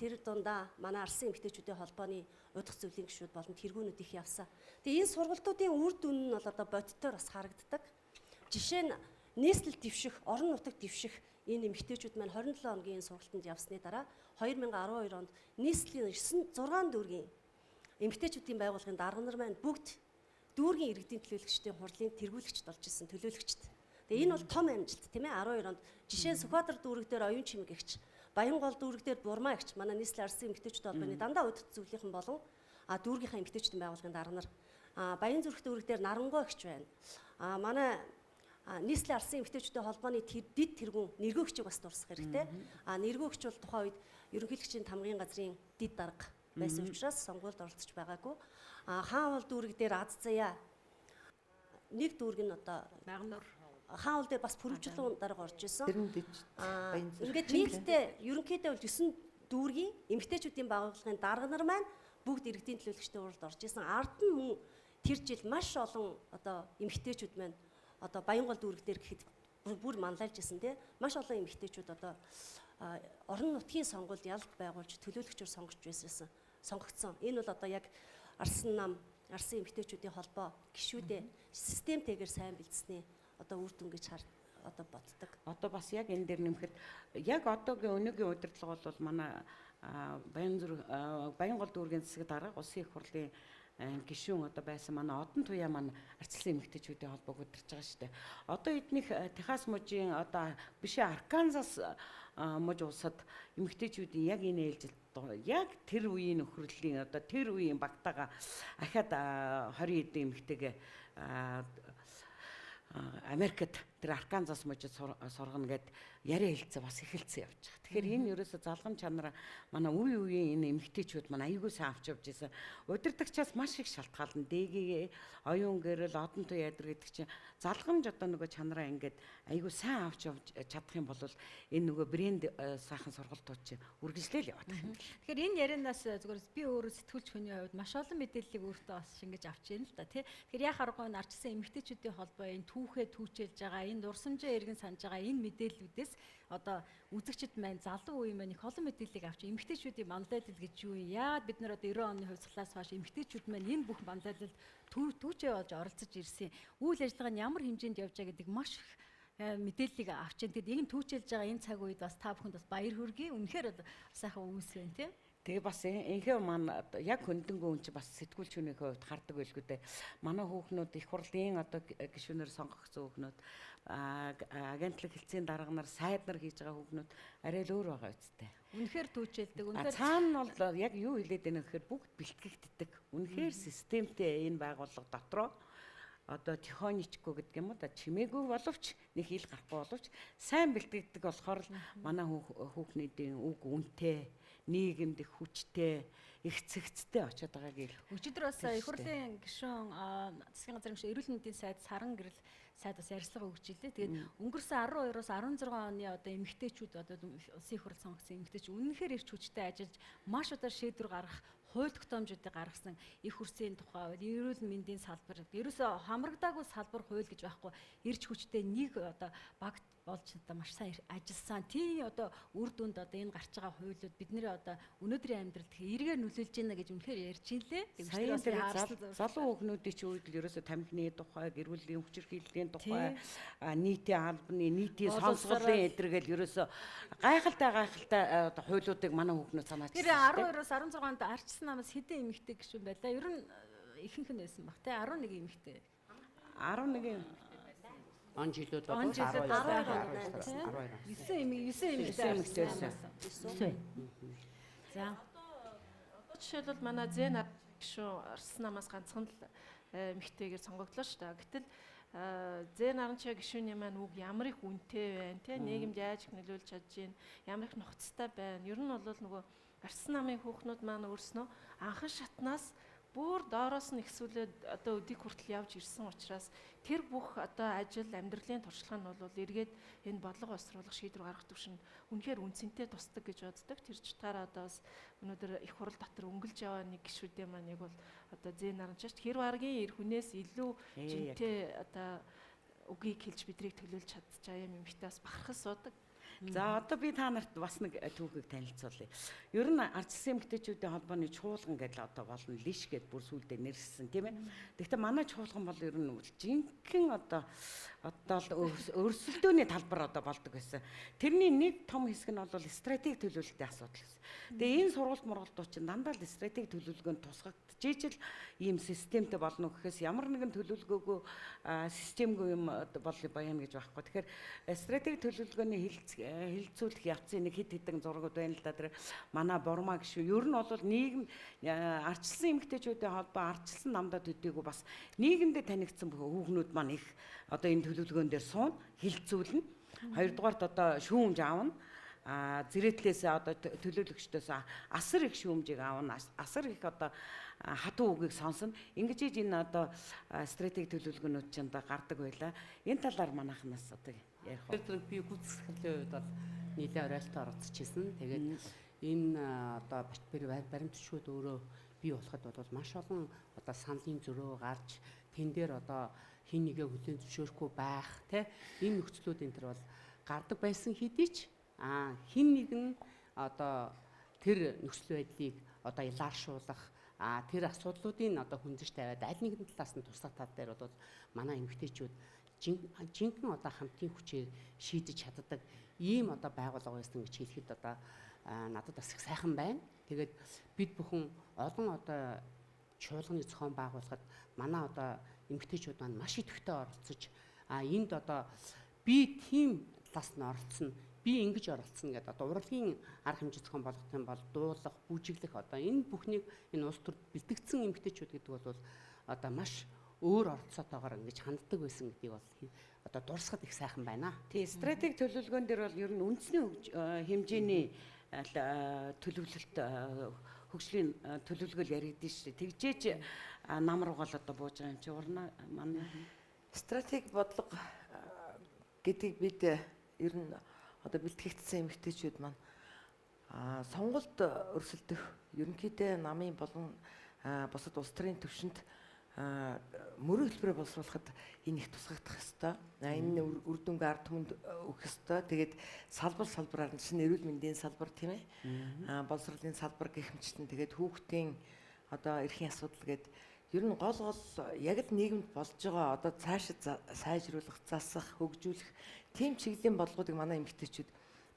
Тэр дундаа манай Арсын эмэгтэйчүүдийн холбооны удирдах зөвлөлийн гишүүд болон тэргүүнүүд их явсан. Тэгээ энэ сургалтуудын үр дүн нь бол одоо бодитоор бас харагддаг. Жишээ нь нийслэл дэвших, орон нутаг дэвших энэ эмэгтэйчүүд маань 27 хоногийн сургалтанд явсны дараа 2012 онд нийслэлийн 6 дүүргийн эмэгтэйчүүдийн байгууллагын дарга нар маань бүгд дүүргийн иргэдийн төлөөлөгчдийн хурлын тэргүүлэгчд болж исэн төлөөлөгчд. Тэгээ энэ бол том амжилт тийм ээ 12 онд жишээ нь Сүхбаатар дүүрэг дээр оюун чимэг эгч, Баянгол дүүрэг дээр Бурмаа эгч манай нийслэлийн арсын эмэгтэйчүүд холбооны дандаа удирдах зөвлөлийн болон дүүргийнхаа эмэгтэйчүүдийн байгууллагын дарга нар Баян зүрх дүүрэг дээр Нарангой эгч байна. Манай нийслэлийн арсын эмэгтэйчүүдийн холбооны дид тэргүүн нэргөөгчийг бас дурсах хэрэгтэй. Нэргөөгч бол тухайн үед ерөнхийлөгчийн тамгын газрын дид дарга байсан учраас сонгуульд оролцож байгаагүй. Хаанвал дүүрэг дээр Аз Заяа нэг дүүрэг нь одоо Байгнуур хаанвал дээр бас пүрвжлүүн дарга орж исэн. Ингээд нийтдээ ерөнхийдөө бол 9 дүүргийн эмэгтэйчүүдийн байгууллагын дарга нар маань бүгд иргэдийн төлөөлөгчдийн уралд орж исэн. Ард нь мөн тэр жил маш олон одоо эмэгтэйчүүд маань одоо Баянгол дүүрэг дээр гэхэд бүр манлайлж исэн те маш олон эмэгтэйчүүд одоо орон нутгийн сонгуульд ялг байгуулж төлөөлөгчөөр сонгогдсон. Энэ бол одоо яг Арсан нам, Арсан эмэгтэйчүүдийн холбоо гишүүдээ системтэйгээр сайн бэлдсэний одоо үр дүн гэж одоо боддог. Одоо бас яг энэ дээр нэмэхэд яг одоогийн өнөөгийн удирдлага бол манай Баянгол дүүргийн засаг дарга улсын их хурлын гишүүн одоо байсан манай Одон туяа маань арчилсан эмэгтэйчүүдийн холбоог удирдах байгаа шүү дээ. Одоо эднийх Техас мужийн одоо бишээ Арканзас муж улсад эмэгтэйчүүдийн яг энэ ээлжилт яг тэр үеийн нөхрөлийн одоо тэр үеийн багтаага ахаад 20 эдэн эмэгтэйгээ Америкт тэр Арканзас мужид сургана гэд яриа хэлцээ бас эхэлсэн явж байгаа. Тэгэхээр энэ ерөөсө залгам чанараа манай үеийн энэ эмэгтэйчүүд маань аягүй сайн авч явж байсан. Удирдагчаас маш их шалтгаална. Дэгийн оюун гэрэл одон туяа эдэр гэдэг чинь залгамж одоо нөгөө чанараа ингээд аягүй сайн авч явж чадах юм бол энэ нөгөө брэнд сайхан сургалтууд чинь үргэлжлээл яваад байна. Тэгэхээр энэ ярианаас зүгээр би өөрөө сэтгүүлч хүний хувьд маш олон мэдээллийг өөртөө бас шингэж авч байна л да тий. Тэгэхээр яа харахгүй арчилсан эмэгтэйчүүдийн холбоо энэ түүхээ түүчилж байгаа, энэ дурсамжаа эргэн санаж байгаа энэ мэдээллүүдээс одоо үзэгчд маань залуу үеийн маань их олон мэдээллийг авч эмэгтэйчүүдийн манлайлал гэж юу юм? Яагаад бид нар одоо 90 оны хувьсгалаас хойш эмэгтэйчүүд маань энэ бүх манлайлалд түүчээ болж оролцож ирсэн. Үйл ажиллагаа нь ямар хэмжээнд явж байгаа гэдэг маш их мэдээллийг авч байна. Тэгэд ийм түүчилж байгаа энэ цаг үед бас та бүхэнд бас баяр хүргэе. Үнэхээр сайхан үүс байна тийм. Тэгээ бас энхээ маань яг хөндөнгөө хүн чи бас сэтгүүлч хүний хувьд хардаг байлгүй дээ. Манай хүүхнүүд их хурлын одоо гишүүнээр сонгогдсон хүүхнүүд агентлаг хэлцээний дарга нар сайд нар хийж байгаа хүүхнүүд арай л өөр байгаа үсттэй. Үнэхээр түүчилдэг. Үнэхээр цаана бол яг юу хэлээд байна гэхээр бүгд бэлтгэгддэг. Үнэхээр системтэй энэ байгууллага дотроо одоо тихоничгүй гэдэг юм уу да чимээгүй боловч нэг ил гарахгүй боловч сайн бэлтгэгддэг болохоор л манай хүүхнүүдийн үг үнэтэй нийгэмд их хүчтэй их цэгцтэй очиод байгааг ил. Өчигдөр бас их хурлын гишүүн засгийн газрын гишүүн эрүүл мэндийн сайд Саран гэрэл сайд бас ярилцлага өгч илээ. Тэгээд өнгөрсөн 12-оос 16 оны одоо эмэгтэйчүүд одоо улсын их хурл сонгогдсон эмэгтэйчүүд үнэнхээр ирч хүчтэй ажиллаж маш удаа шийдвэр гаргах хууль тогтоомжуудыг гаргасан их хурцын тухай эрүүл мэндийн салбар ерөөсө хамрагдаагүй салбар хууль гэж байхгүй ирч хүчтэй нэг одоо багт болж одоо маш сайн ажилласан. Тийм одоо үр дүнд одоо энэ гарч байгаа хуулиуд бидний одоо өнөөдрийн амьдралд эргээр нөлөөлж байна гэж үнэхээр ярьж илээ. Залуу хүүхнүүдийн ч үед л ерөөсө тамхины тухай, гэр бүлийн хүчирхийллийн тухай, нийтийн албаны, нийтийн сонсголын эдэргээл ерөөсө гайхалтай хуулиудыг манай хүүхнүүд санаач. Тэр 12-оос 16 онд арчсан намаас хэдэн эмэгтэй гишүүн байлаа. Ер нь ихэнх нь байсан баг те 11 эмэгтэй. 11 он жилүүд он жилүүд 9 эмэгтэй байсан. За. Жишээлбэл манай Зэн гишүүн Арсан намаас ганцхан л эмэгтэйгээр сонгогдлоо шүү дээ. Гэтэл Зэн Аранчаа гишүүний маань үг ямар их үнэтэй байна те нийгэмд яаж их нөлөөлж чадж байна, ямар их нухацтай байна. Ер нь бол нөгөө Арсан намын хүүхнүүд маань өөрснөө анхан шатнаас бүр доороос нь ихсүүлээд одоо өдийг хүртэл явж ирсэн учраас тэр бүх одоо ажил амьдралын туршлага нь бол эргээд энэ бодлого боловсруулах шийдвэр гаргах төвшөнд үнэхээр үнцэнтэй тусдаг гэж боддог. Тэр ч таараа одоо бас өнөөдөр их хурал дотор өнгөлж яваа нэг гишүүдээ маань яг бол одоо Зэн Аранчаач хэр баргийн эр хүнээс илүү жинтэй одоо үгийг хэлж бидрийг төлөөлж чадчихаа юм эмхтээс бахархаж суудаг. За одоо би та нарт бас нэг түүхийг танилцуулъя. Ер нь арчилсан эмэгтэйчүүдийн холбооны чуулган гэдэг одоо болно лиш гэдээ бүр сүлдээ нэрссэн тийм ээ. Гэхдээ манай чуулган бол ер нь жинхэнэ одоо өрсөлдөөний талбар одоо болдог байсан. Тэрний нэг том хэсэг нь бол стратеги төлөвлөлтийн асуудал гэсэн. Тэгээ энэ сургалт мургалтууд чинь дандаа л стратеги төлөвлөгөөнд тусгагдж ижил ийм системтэй болно гэхээс ямар нэгэн төлөвлөгөөгүй системгүй юм бол баяна гэж байхгүй. Тэгэхээр стратеги төлөвлөгөөний хилцүүлэх явцын нэг хэд хэдэн зургууд байна л да. Тэр манай Бурмаа гişүү ер нь бол нийгэм арчилсан эмэгтэйчүүдийн холбоо арчилсан намдаа төдийгүй бас нийгэмдээ танигдсан хүүхнүүд маань их одоо энэ төлөвлөгөөн дээр суун хилцүүлнэ. Хоёрдугаарт одоо шүүмж аавна. Зэрэглээс одоо төлөөлөгчдөөс асар их шүүмжийг аавна. Асар их одоо хатуу үгийг сонсно. Ингэж энэ одоо стратеги төлөвлөгөөнүүд ч гардаг байлаа. Энэ талаар манайхнаас одоо ярих уу. Тэр би гүйцэтгэлийн үед бол нийлээ оройтой оролцож ирсэн. Тэгээд энэ одоо баримтчууд өөрөө бий болоход бол маш олон одоо саналын зөрөө гарч тэн дээр одоо хин нэгэ хүлээн зөвшөөрөхгүй байх те ийм нөхцлүүд энэ төр бол гардаг байсан хэдий ч хин нэг нь одоо тэр нөхцөл байдлыг одоо илааршуулах тэр асуудлуудын одоо хүнзэж тавиад аль нэгэн талаас нь туслах тал дээр бол манай эмэгтэйчүүд жинхэнэ одоо хамтын хүчээр шийдэж чаддаг ийм одоо байгууллага байсан гэж хэлэхэд одоо надад бас их сайхан байна. Тэгээд бид бүхэн олон одоо чуулганы зохион байгуулахад манай одоо эмэгтэйчүүд маань маш идэвхтэй оролцож энд одоо би тийм талаас нь оролцсон, би ингэж оролцсон гэдэг одоо урлагийн арга хэмжээ зохион болгох юм бол дуулах, бүжиглэх одоо энэ бүхнийг энэ улс төрд бэлтгэгдсэн эмэгтэйчүүд гэдэг бол одоо маш өөр оролцоотойгоор ингэж ханддаг байсан гэдгийг бол одоо дурсахад их сайхан байна. Тий, стратеги төлөвлөгөөн дээр бол ер нь үндэсний хэмжээний төлөвлөлт хөгжлийн төлөвлөгөөл яригдсан шүү дээ. Тэгжээж нам руу гол одоо бууж байгаа юм чи урна манай Стратеги бодлого гэдгийг бид ер нь одоо бэлтгэгдсэн эмэгтэйчүүд маань сонголт өрсөлдөх ерөнхийдөө намын болон бусад улс төрийн түвшинд мөрөө хэлбэрээр боловсруулахад энэ их тусгагдах ёстой. Энэ үр дүнгээ ард түмэнд өгөх ёстой. Тэгээд салбараар нь чинь эрүүл мэндийн салбар тийм ээ. Боловсролын салбар гэх мэтчлэн тэгээд хүүхдийн одоо эрхийн асуудал гээд ер нь гол яг л нийгэмд болж байгаа одоо цаашид сайжруулах, засах, хөгжүүлэх тийм чиглэлийн бодлогуудыг манай эмэгтэйчүүд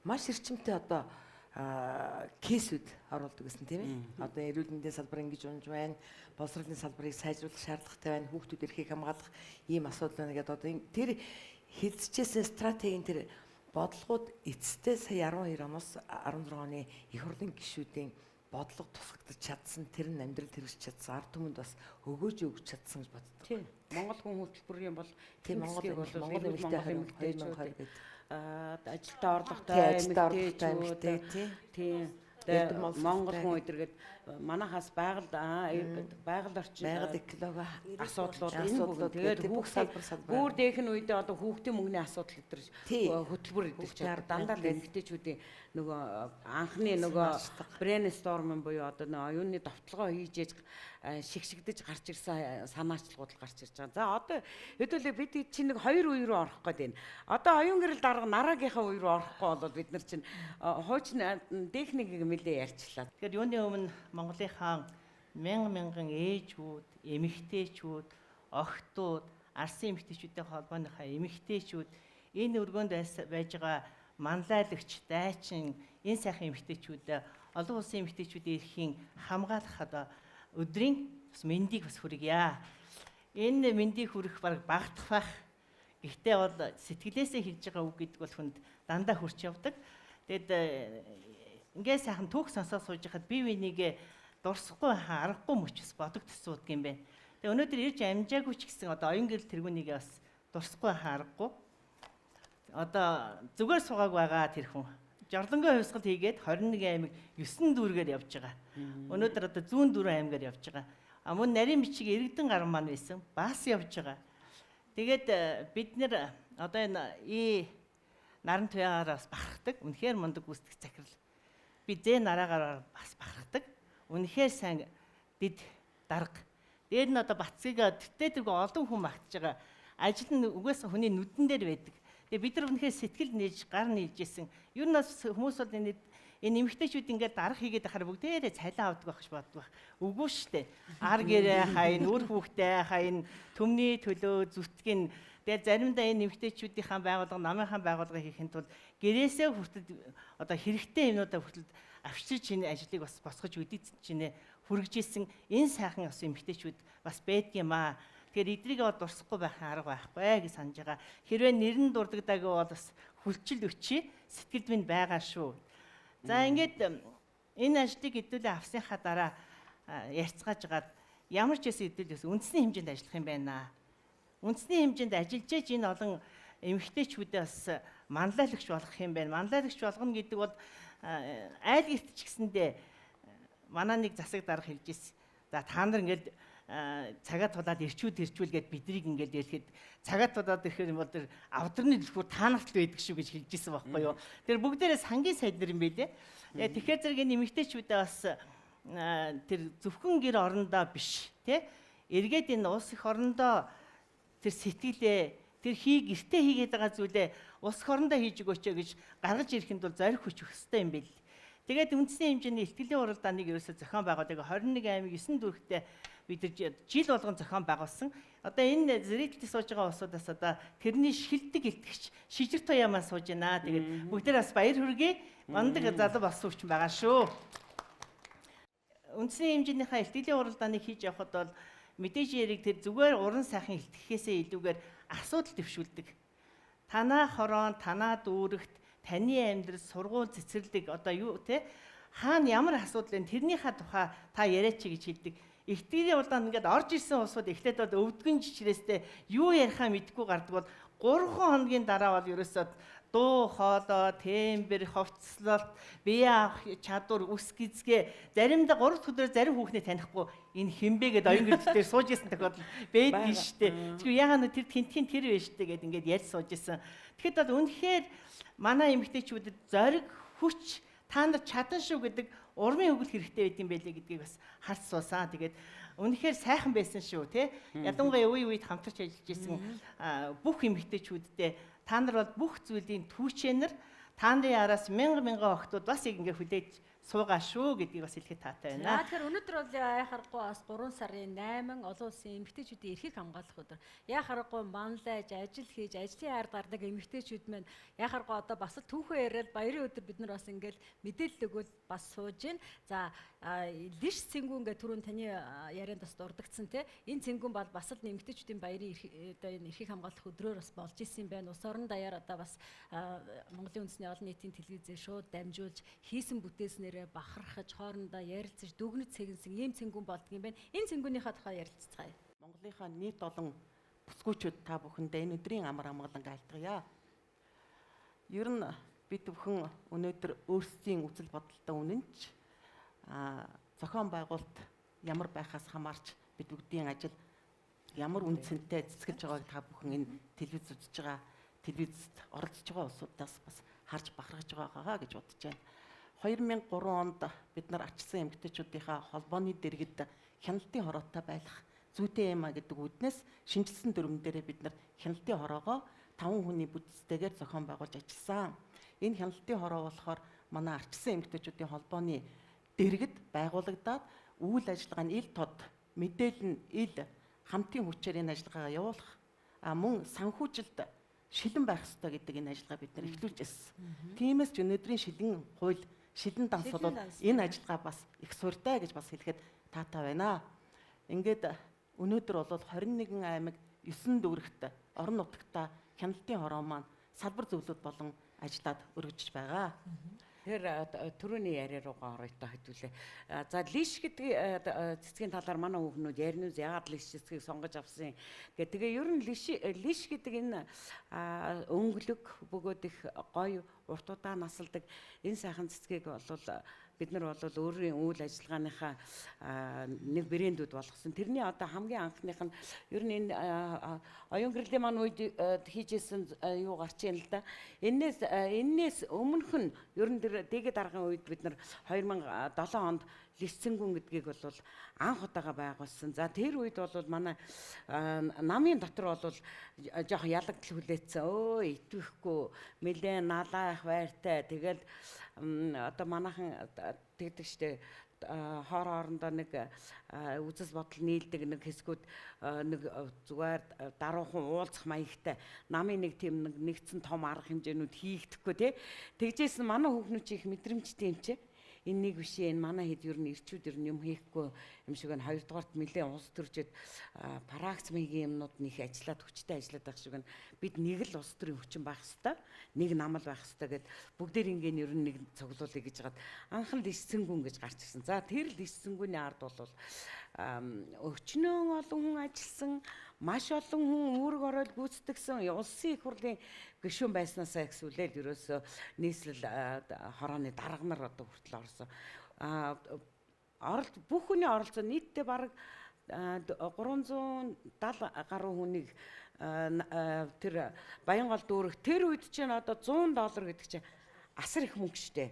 маш эрчимтэй одоо кейсүүд оруулдаг гэсэн тийм ээ. Одоо эрүүл мэндийн салбар ингэж унж байна, боловсролын салбарыг сайжруулах шаардлагатай байна, хүүхдүүд эрхийг хамгаалах ийм асуудал байна гэдэг одоо тэр хэлцэжсэн стратегийн тэр бодлогууд эцэстээ сая 12 оноос 16 оны их хурлын гишүүдийн бодлого тусгагдаж чадсан, тэр нь амьдрал хэрэгжиж чадсан, ард түмэнд бас өгөөж чадсан гэж боддог. Тийм. Монгол хүн хөтөлбөрийн бол тийм Монгол эмэгтэйчүүд ажилдаа орлоготой эмэгтэйчүүд тийм. Монгол хүн өдөргээд манайхаас байгаль орчин байгаль экологи асуудлууд энэ бүгд тэгээд бүх салбар бүр дээхэн үедээ одоо хүүхдийн мөнгөний асуудал өдр хөтөлбөр идэж чаддаг. Дандаа л эмэгтэйчүүдийн нөгөө анхны нөгөө брейнсторм буюу одоо нөгөө оюуны довтлогоо хийж шигшигдэж гарч ирсэн санаачлагууд гарч ирж байгаа. За одоо хэдүүлээ бид чинь нэг хоёр үе рүү орох гээд байна. Одоо оюун гэрэл дарга нараагийнхаа үе рүү орохгүй бол бид нар чинь хуучин техникийг нэлээ ярьчлаа. Тэгэхээр юуны өмнө Монголынхаа мянган ээжүүд, эмэгтэйчүүд, охтууд, арсын эмэгтэйчүүдийн холбооныхаа эмэгтэйчүүд энэ өргөөнд байж байгаа манлайлагч, дайчин энэ сайхан эмэгтэйчүүд олон улсын эмэгтэйчүүдийн эрхийн хамгаалахад өдрийн бас мэндийг бас хүргье. Энэ мэндийг хүрэх баг багтах байх. Гэхдээ бол сэтгэлээсээ хэлж байгаа үг гэдэг бол хүнд дандаа хүрч явдаг. Тэгэд ингээд сайхан түүх сонсоод сууж хахад бие бинийгээ дурсахгүй аргагүй мөчс бодогдсууд юм байна. Тэгээ өнөөдөр ирж амжаагүй ч гэсэн одоо оюун гэрэл тэргүүнийгээ бас дурсахгүй аргагүй. Одоо зүгээр суугааг байгаа тэр хүн. Жорлонгийн хувьсгал хийгээд 21 аймаг 9 дүүргээр явж байгаа. Өнөөдөр одоо 104 аймгаар явж байгаа. Мөн нарийн бичиг иргэдэн гар маань байсан. Бас явж байгаа. Тэгээд бид нэр одоо энэ наран туяагаар бас бахархдаг. Үнэхээр мундаг гүйцэтгэх захирал. Би зээ нараагаар бас бахархдаг. Үнэхээр сайн дид дарга. Дээр нь одоо бацгийг тэтэ тэргүй олон хүн магтж байгаа. Ажил нь угаасаа хүний нүдэн дээр байдаг. Тэгээ бид нар үнэхээр сэтгэл нээж гар нийлжсэн. Юу нас хүмүүс бол энэ эмэгтэйчүүд ингээд дарга хийгээд ахаар бүгдээрээ цалин авдаг байх гэж боддог. Үгүй шүү дээ. Ар гэрээ хайн, үр хүүхдээ хайн, төмний төлөө зүтгэн. Тэгээ заримдаа энэ эмэгтэйчүүдийнхаа байгууллага, намынхаа байгууллага хийхэд бол гэрээсээ хүртэл одоо хэрэгтэй юмнуудаа хүртэл авчирч энэ ажлыг бас босгож үдийцэн чинь хүргэжсэн энэ сайхан ос эмэгтэйчүүд бас байдаг юм аа. Тэгэхээр эдрийг бол дурсахгүй байх арга байхгүй гэж санаж байгаа. Хэрвээ нэр нь дурддаггүй бол бас хүлчил өчи сэтгэлд минь байгаа шүү. За ингээд энэ ажлыг хэдүүлээ авсныхаа дараа ярьцгааж гаад ямар ч байсан хэдүүлээс үндэсний хэмжээнд ажиллах юм байна. Үндэсний хэмжээнд ажиллаж энэ олон эмэгтэйчүүдээ бас манлайлагч болох юм байна. Манлайлагч болгоно гэдэг бол айл гэрт ч гэсэндээ манай нэг засаг дарга хэлж ирсэн. За та нар ингээд цагаа тулаад ирчүүл гэд биднийг ингээд ярихад цагаа тулаад ирэхээр бол тэр авдраны дэлгүүр та нарт л байдаг шүү гэж хэлж ирсэн байхгүй юу. Тэр бүгдээрээ сангийн сайд нар юм байлээ. Тэгэхээр зэрэг энэ эмэгтэйчүүдээ бас тэр зөвхөн гэр орондоо биш тий эргээд энэ улс их орондоо тэр сэтгэлээ тэр гэртээ хийгээд байгаа зүйлээ улс хорондоо хийж өгөөч гэж гаргаж ирэхэд бол зориг хүч өгөх хэрэгтэй юм бэл. Тэгээд үндэсний хэмжээний ихтгэлийн уралдааныг ерөөсөө зохион байгуулдаг 21 аймаг 9 дүрхтэй бид нар жил болгон зохион байгуулсан. Одоо энэ зрителд сууж байгаа улсуудаас одоо тэрний шилдэг илтгэгч шижир туяамаа сууж байна. Тэгээд бүгдээ бас баяр хүргэе. Мандаг залуу болсон хүч байгаа шүү. Үндэсний хэмжээнийхээ ихтгэлийн уралдааныг хийж явхад бол мэдээж яриг тэр зүгээр уран сайхан илтгэхээсээ илүүгээр асуудал төвшүүлдэг. Танаа хорон, танаа дүүрэгт таны амьдрал сургууль цэцэрлэг одоо юу те хаана ямар асуудал вэ тэрнийхээ тухай та яриач гэж хэлдэг. Ихтгэлийн уралдаанд ингээд орж ирсэн улсууд эхлээд бол өвдгөн жичрээстэй юу ярихаа мэдэхгүй гардаг бол 3 хоногийн дараа бол ерөөсөө дуу хоолой, тембэр, ховцлолт, бие авах чадвар, үс гизгээ заримдаа 3 дахь өдрөөр зарим хүүхнээ танихгүй энэ хинбэ гэдээ оюун гэрдэлээр сууж исэн тохиолдол байдаг шүү дээ. Тэгэхээр яагаад тэр тентхийн тэр вэ штэ гэдээ ингээд ярьж сууж исэн. Тэгэхэд бол үнэхээр манай эмэгтэйчүүдэд зориг, хүч, та нар чадан шүү гэдэг урмын өгөл хэрэгтэй байт юм байлээ гэдгийг бас харж суусан. Тэгээд үнэхээр сайхан байсан шүү тий. Ядангуяа үе үед хамтарч ажиллаж исэн бүх эмэгтэйчүүдтэй та нар бол бүх зүйлийн түүчээр та нарын араас мянган охтууд бас яг ингээ хүлээж суугаа шүү гэдгийг бас хэлэхэд таатай байна. Тэгэхээр өнөөдөр бол яхахгүй бас 3 сарын 8 олон улсын эмэгтэйчүүдийн эрхийг хамгаалах өдөр. Яхахгүй манлайж, ажил хийж, ажлын ард гардаг эмэгтэйчүүд маань яхахгүй одоо бас л түүхээ яриад баярын өдөр бид нар бас ингээл мэдээлэл өгөөл бас сууж гин. За лиш цэнгүүн гэ түрүүн таны ярианд бас дурдгдсан те. Энэ цэнгүүн бол бас л эмэгтэйчүүдийн баярын одоо энэ эрхийг хамгаалах өдрөөр бас болж исэн юм байна. Улс орон даяар одоо бас Монголын үндэсний олон нийтийн телевизээр шууд дамжуулж хийсэн бүтээснээр бахархаж хоорондоо ярилцаж дүгнэж цэгэнсэн ийм цэнгүүн болдго юм байна. Энэ цэнгүүнийхээ тухай ярилцгаая. Монголынхаа нийт олон бүсгүүчүүд та бүхэндээ энэ өдрийн амар амгалан айлтгая. Ер нь бид бүхэн өнөөдөр өөрсдийн үзэл бодолтой үнэнч зохион байгуулалт ямар байхаас хамаарч бид бүгдийн ажил ямар үнцэнтэй цэцгэлж байгааг та бүхэн энэ телевиз үзэж байгаа телевизэд оролцож байгаа улсуудаас бас харж бахархаж байгаагаа гэж бодож байна. 2003 онд бид нар ачсан эмэгтэйчүүдийнхаа холбооны дэргэд хяналтын хороотой байх зүйтэй юм а гэдэг үднээс шинжилсэн дүрмэн дээрээ бид нар хяналтын хороогоо 5 хүний бүтцтэйгээр зохион байгуулж ажилласан. Энэ хяналтын хороо болохоор манай ачсан эмэгтэйчүүдийн холбооны дэргэд байгуулагдаад үйл ажиллагааны ил тод мэдээлэл нь ил хамтын хүчээр энэ ажиллагаагаа явуулах мөн санхүүжилт шилэн байх ёстой гэдэг энэ ажиллагаа бид нар эхлүүлж ирсэн. Тиймээс ч өнөөдрийн шилэн данс бол энэ ажиллагаа бас их суртай гэж бас хэлэхэд таатай байна. Ингээд өнөөдөр бол 21 аймаг 9 дүүрэгт орон нутагта хяналтын хороо маань салбар зөвлөлт болон ажиллаад өргөжж байгаа. Тэр түрүүний яриа руугаа орё та хэдүүлээ. За лиш гэдэг цэцгийн талаар манай хүүхнүүд яринуус яагаад лиш цэцгийг сонгож авсан гэх. Тэгээ ер нь лиш гэдэг энэ өнгөлөг бөгөөд их гоё уртудаа насалдаг энэ сайхан цэцгийг бол бид нар бол өөрийн үйл ажиллагааныхаа нэг брэндүүд болгосон. Тэрний одоо хамгийн анхных нь ер нь энэ оюун гэрлийн маань үед хийжсэн юу гарч ийн л да. Энээс өмнөх нь ер нь тэр дэгэд аргын үед бид нар 2007 онд лисцэнгүн гэдгийг бол анх удаага байгуулсан. За тэр үед бол манай намын дотор бол жоох ялагдл хүлээсэн. Өө итвэхгүй нэлээд налаах байртай. Тэгэл одоо манайхан тэгдэг штэ хоорондоо нэг үзэл бодол нийлдэг нэг хэсгүүд нэг зүгээр даруухан уулзах маягтай намын нэг тийм нэгдсэн том арга хэмжээнүүд хийгдэхгүй тий. Тэгжсэн манай хүүхнүүд чи их мэдрэмжтэй юм чи. Энэ нэг биш энэ манай хэд ер нь ирчүүд ер нь юм хийхгүй юм шиг байна. Хоёрдугаарт нэлээд улс төржид практикийн юмнууд нэг ажиллаад хүчтэй ажиллаад байх шиг байна. Бид нэг л улс төрийн хүчин байх хэвээр нэг намал байх хэвээр гэд бүгдээр ингээд ер нь нэг цуглуулъя гэж хагаад анхан лисцэнгүн гэж гарч ирсэн. За тэр лисцэнгүний ард бол өчнөө олон хүн ажилласан маш олон хүн үүрэг ороод гүйцэтгэсэн улсын их хурлын гишүүн байснаасаа ихсүүлээд ерөөсөө нийслэл хорооны дарга нар одоо хүртэл орсон. Бүх хүний оролцоо нийтдээ бараг 370 гаруй хүнийг тэр Баянгол дүүрэх тэр үед чинь одоо $100 гэдэг чинь асар их мөнгө штэ.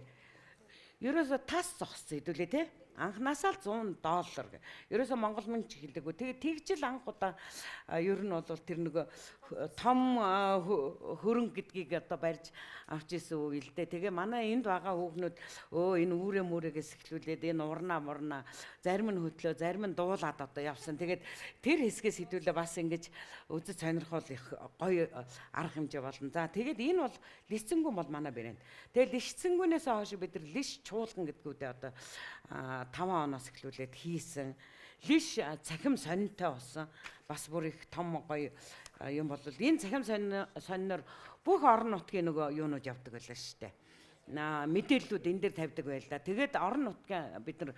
Ерөөсөө тас зогссон хэдүүлээ те. Анхнаасаа л $100. Ерөөсө Монгол мөнгө ч хэлдэггүй. Тэгээд тэгжил анх удаа ер нь бол тэр нөгөө том хөрөнгө гэдгийг одоо барьж авч исэн үйл дээ. Тэгээ манай энд байгаа хүүхнүүд энэ үүрээ мүрэгээс эхлүүлээд энэ урнаа зарим нь хөдлөө, зарим нь дуулаад одоо явсан. Тэгээд тэр хэсгээс хэдүүлээ бас ингэж үзэж сонирхол их гоё арга хэмжээ болно. За тэгээд энэ бол лисцэнгүн бол манай брэнд. Тэгээд лисцэнгүнээс хойш бид нар лиш чуулган гэдгүүдээ одоо 5 оноос эхлүүлээд хийсэн. Лиш цахим сонинтой болсон. Бас бүр их том гоё юм бол энэ цахим сониноор бүх орон нутгийн нөгөө юунууд явдаг байлаа шүү дээ. Мэдээллүүд энэ дээр тавьдаг байлаа. Тэгээд орон нутгийн бид нар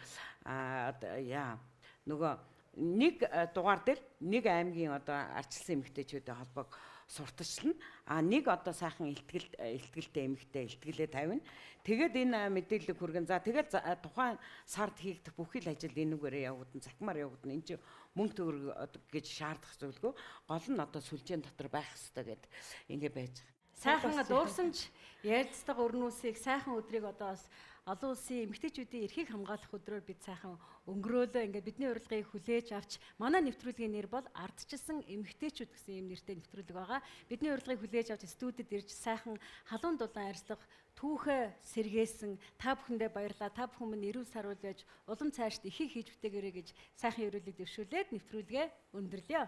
нөгөө нэг дугаар дээр нэг аймгийн одоо арчилсан эмэгтэйчүүдийн холбоог сурталчилна. Нэг одоо сайхан илтгэлтэй эмэгтэй илтгэлээ тавина. Тэгээд энэ мэдээлэл хүргэн. За тэгээд тухайн сард хийгдэх бүхий л ажил энүүгээрээ явагдана, цахимаар явагдана. Энд чинь мөнгө төгрөг гэж шаардах зүйлгүй. Гол нь одоо сүлжээн дотор байх хэрэгтэй гэд ингэ байж байгаа. Сайхан дуурсамж ярилцдаг өрнүүсийг сайхан өдрийг одоо бас олон улсын эмэгтэйчүүдийн эрхийг хамгаалах өдрөөр бид сайхан өнгөрөөлөө. Ингээд бидний урилгыг хүлээж авч манай нэвтрүүлгийн нэр бол Ардчилсан эмэгтэйчүүд гэсэн юм нэртэй нэвтрүүлэг байгаа. Бидний урилгыг хүлээж авч студид ирж сайхан халуун дулаан арилгах түүхээ сэргээсэн та бүхэндээ баярлалаа. Та бүхэн минь эрүүл саруул байж улам цаашд ихийг хийж бүтээгээрэй гэж сайхан ерөөлөг дэвшүүлээд нэвтрүүлгээ өндөрлөё.